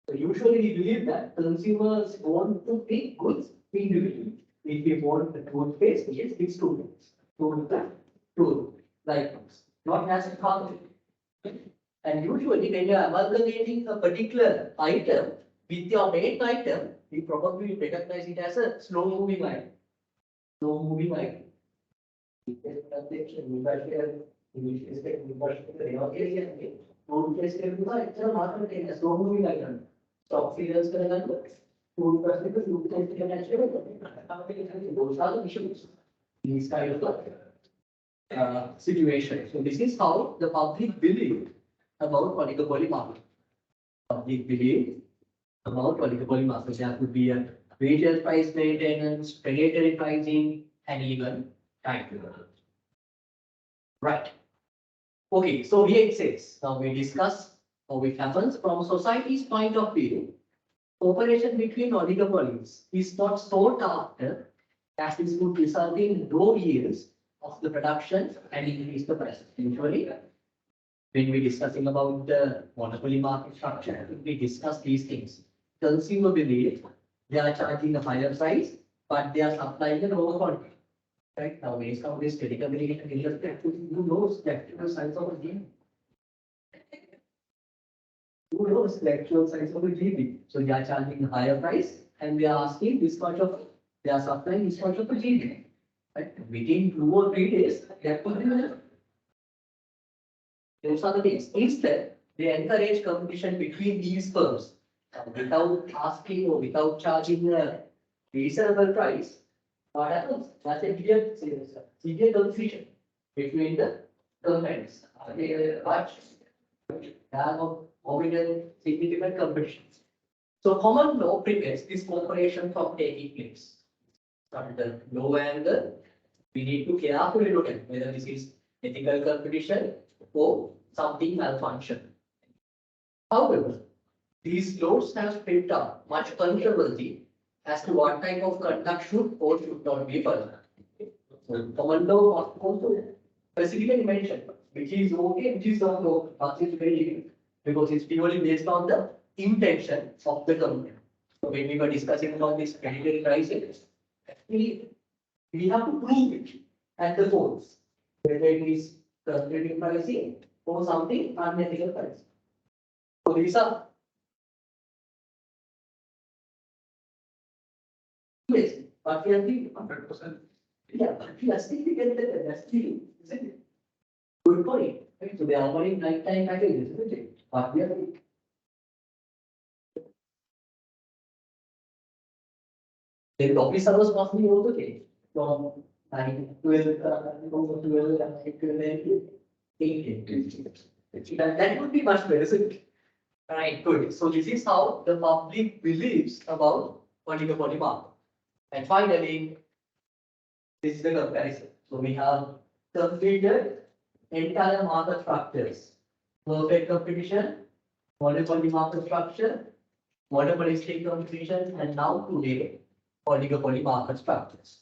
So usually we believe that consumers want to pick goods individually. If we want the toothpaste, yes, it's toothpaste. Toothbrush, tooth, likewise. Not as a company. And usually when you are amalgamating a particular item with your main item, we probably recognize it as a slow moving item. Slow moving item. Slow moving item. Stock cereals toothbrush because toothpaste can actually those are the issues. These kind of situation. So this is how the public believe about oligopoly market. Public believe about oligopoly market. There could be a retail price maintenance, predatory pricing, and even time. Right. Okay, so here it says, now we discuss how it happens from society's point of view. Cooperation between oligopolies is not sought after, as this would result in low yields of the production and increase the price. Usually, when we're discussing about the monopoly market structure, we discuss these things. Consumer believe they are charging a higher price, but they are supplying a lower quantity. Right now, when it comes to this telecommunication industry, who knows the actual size of a game? Who knows the actual size of a GB? So they are charging a higher price and we are asking this much of, they are supplying this much of a GDP. Right? Within 2 or 3 days, that could be enough. Those are the things. Instead, they encourage competition between these firms without asking or without charging a reasonable price. What happens? That's a clear competition between the companies. They have a significant competition. So common law prevents this cooperation from taking place. From the low angle, we need to carefully look at whether this is ethical competition or something malfunction. However, these laws have spread up much controversy as to what type of conduct should or should not be followed. So common law must also specifically mention which is okay, which is not okay, but it's very difficult because it's purely based on the intention of the company. So when we were discussing about this predatory pricing, actually we have to prove it at the courts, whether it is predatory pricing or something unethical pricing. So these are yes, but we are the 100%. Yeah, but we are still getting that. That's the isn't it? Good point. Right? So they are offering lifetime packages, isn't it? But we are the then the office hours must be also changed from 9 to 12, from 12 and 12 8. That would be much better, isn't it? Right, good. So this is how the public believes about oligopoly market. And finally, this is the comparison. So we have completed entire market structures, perfect competition, monopoly market structure, monopolistic competition, and now today, oligopoly market structures.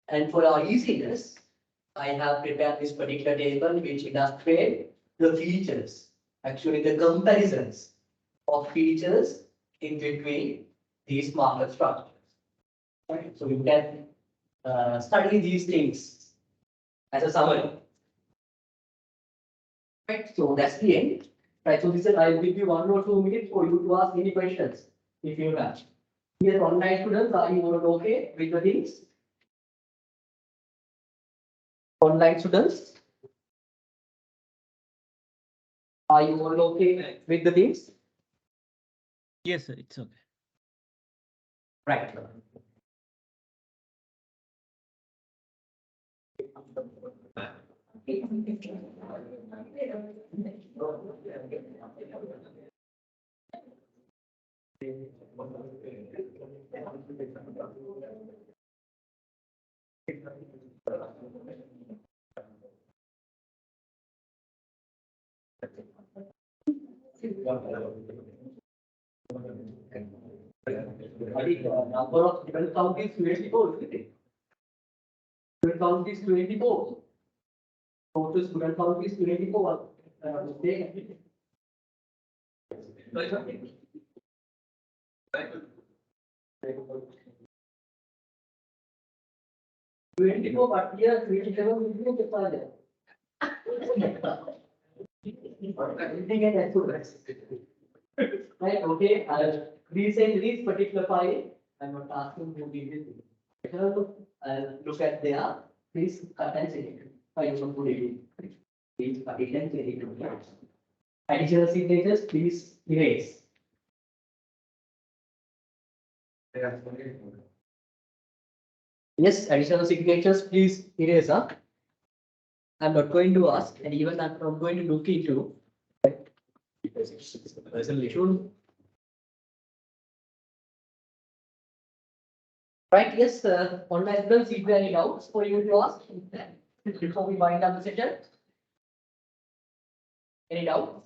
And for our easiness, I have prepared this particular table which illustrates the features, actually the comparisons of features in between these market structures. Right? So you can study these things as a summary. Right, so that's the end. Right, so this is, I will give you 1 or 2 minutes for you to ask any questions if you have. Yes, online students, are you all okay with the things? Online students, are you all okay with the things? Yes, sir, it's okay. Right. Number of student count is 24, isn't it? Student count is 24. Total student count is 24. Mistake. 24, but here 27 will be the further. Everything and that's good. Right, okay, I'll resend this particular file. I'm not asking who did it. I'll look at there. Please cut and send it. I don't put it in. Please cut it and send it to me. Additional signatures, please erase. Yes, additional signatures, please erase. Huh? I'm not going to ask, and even I'm not going to look into. Personal issue. Right, yes, online students, if there are any doubts for you to ask before we wind up the session? Any doubts?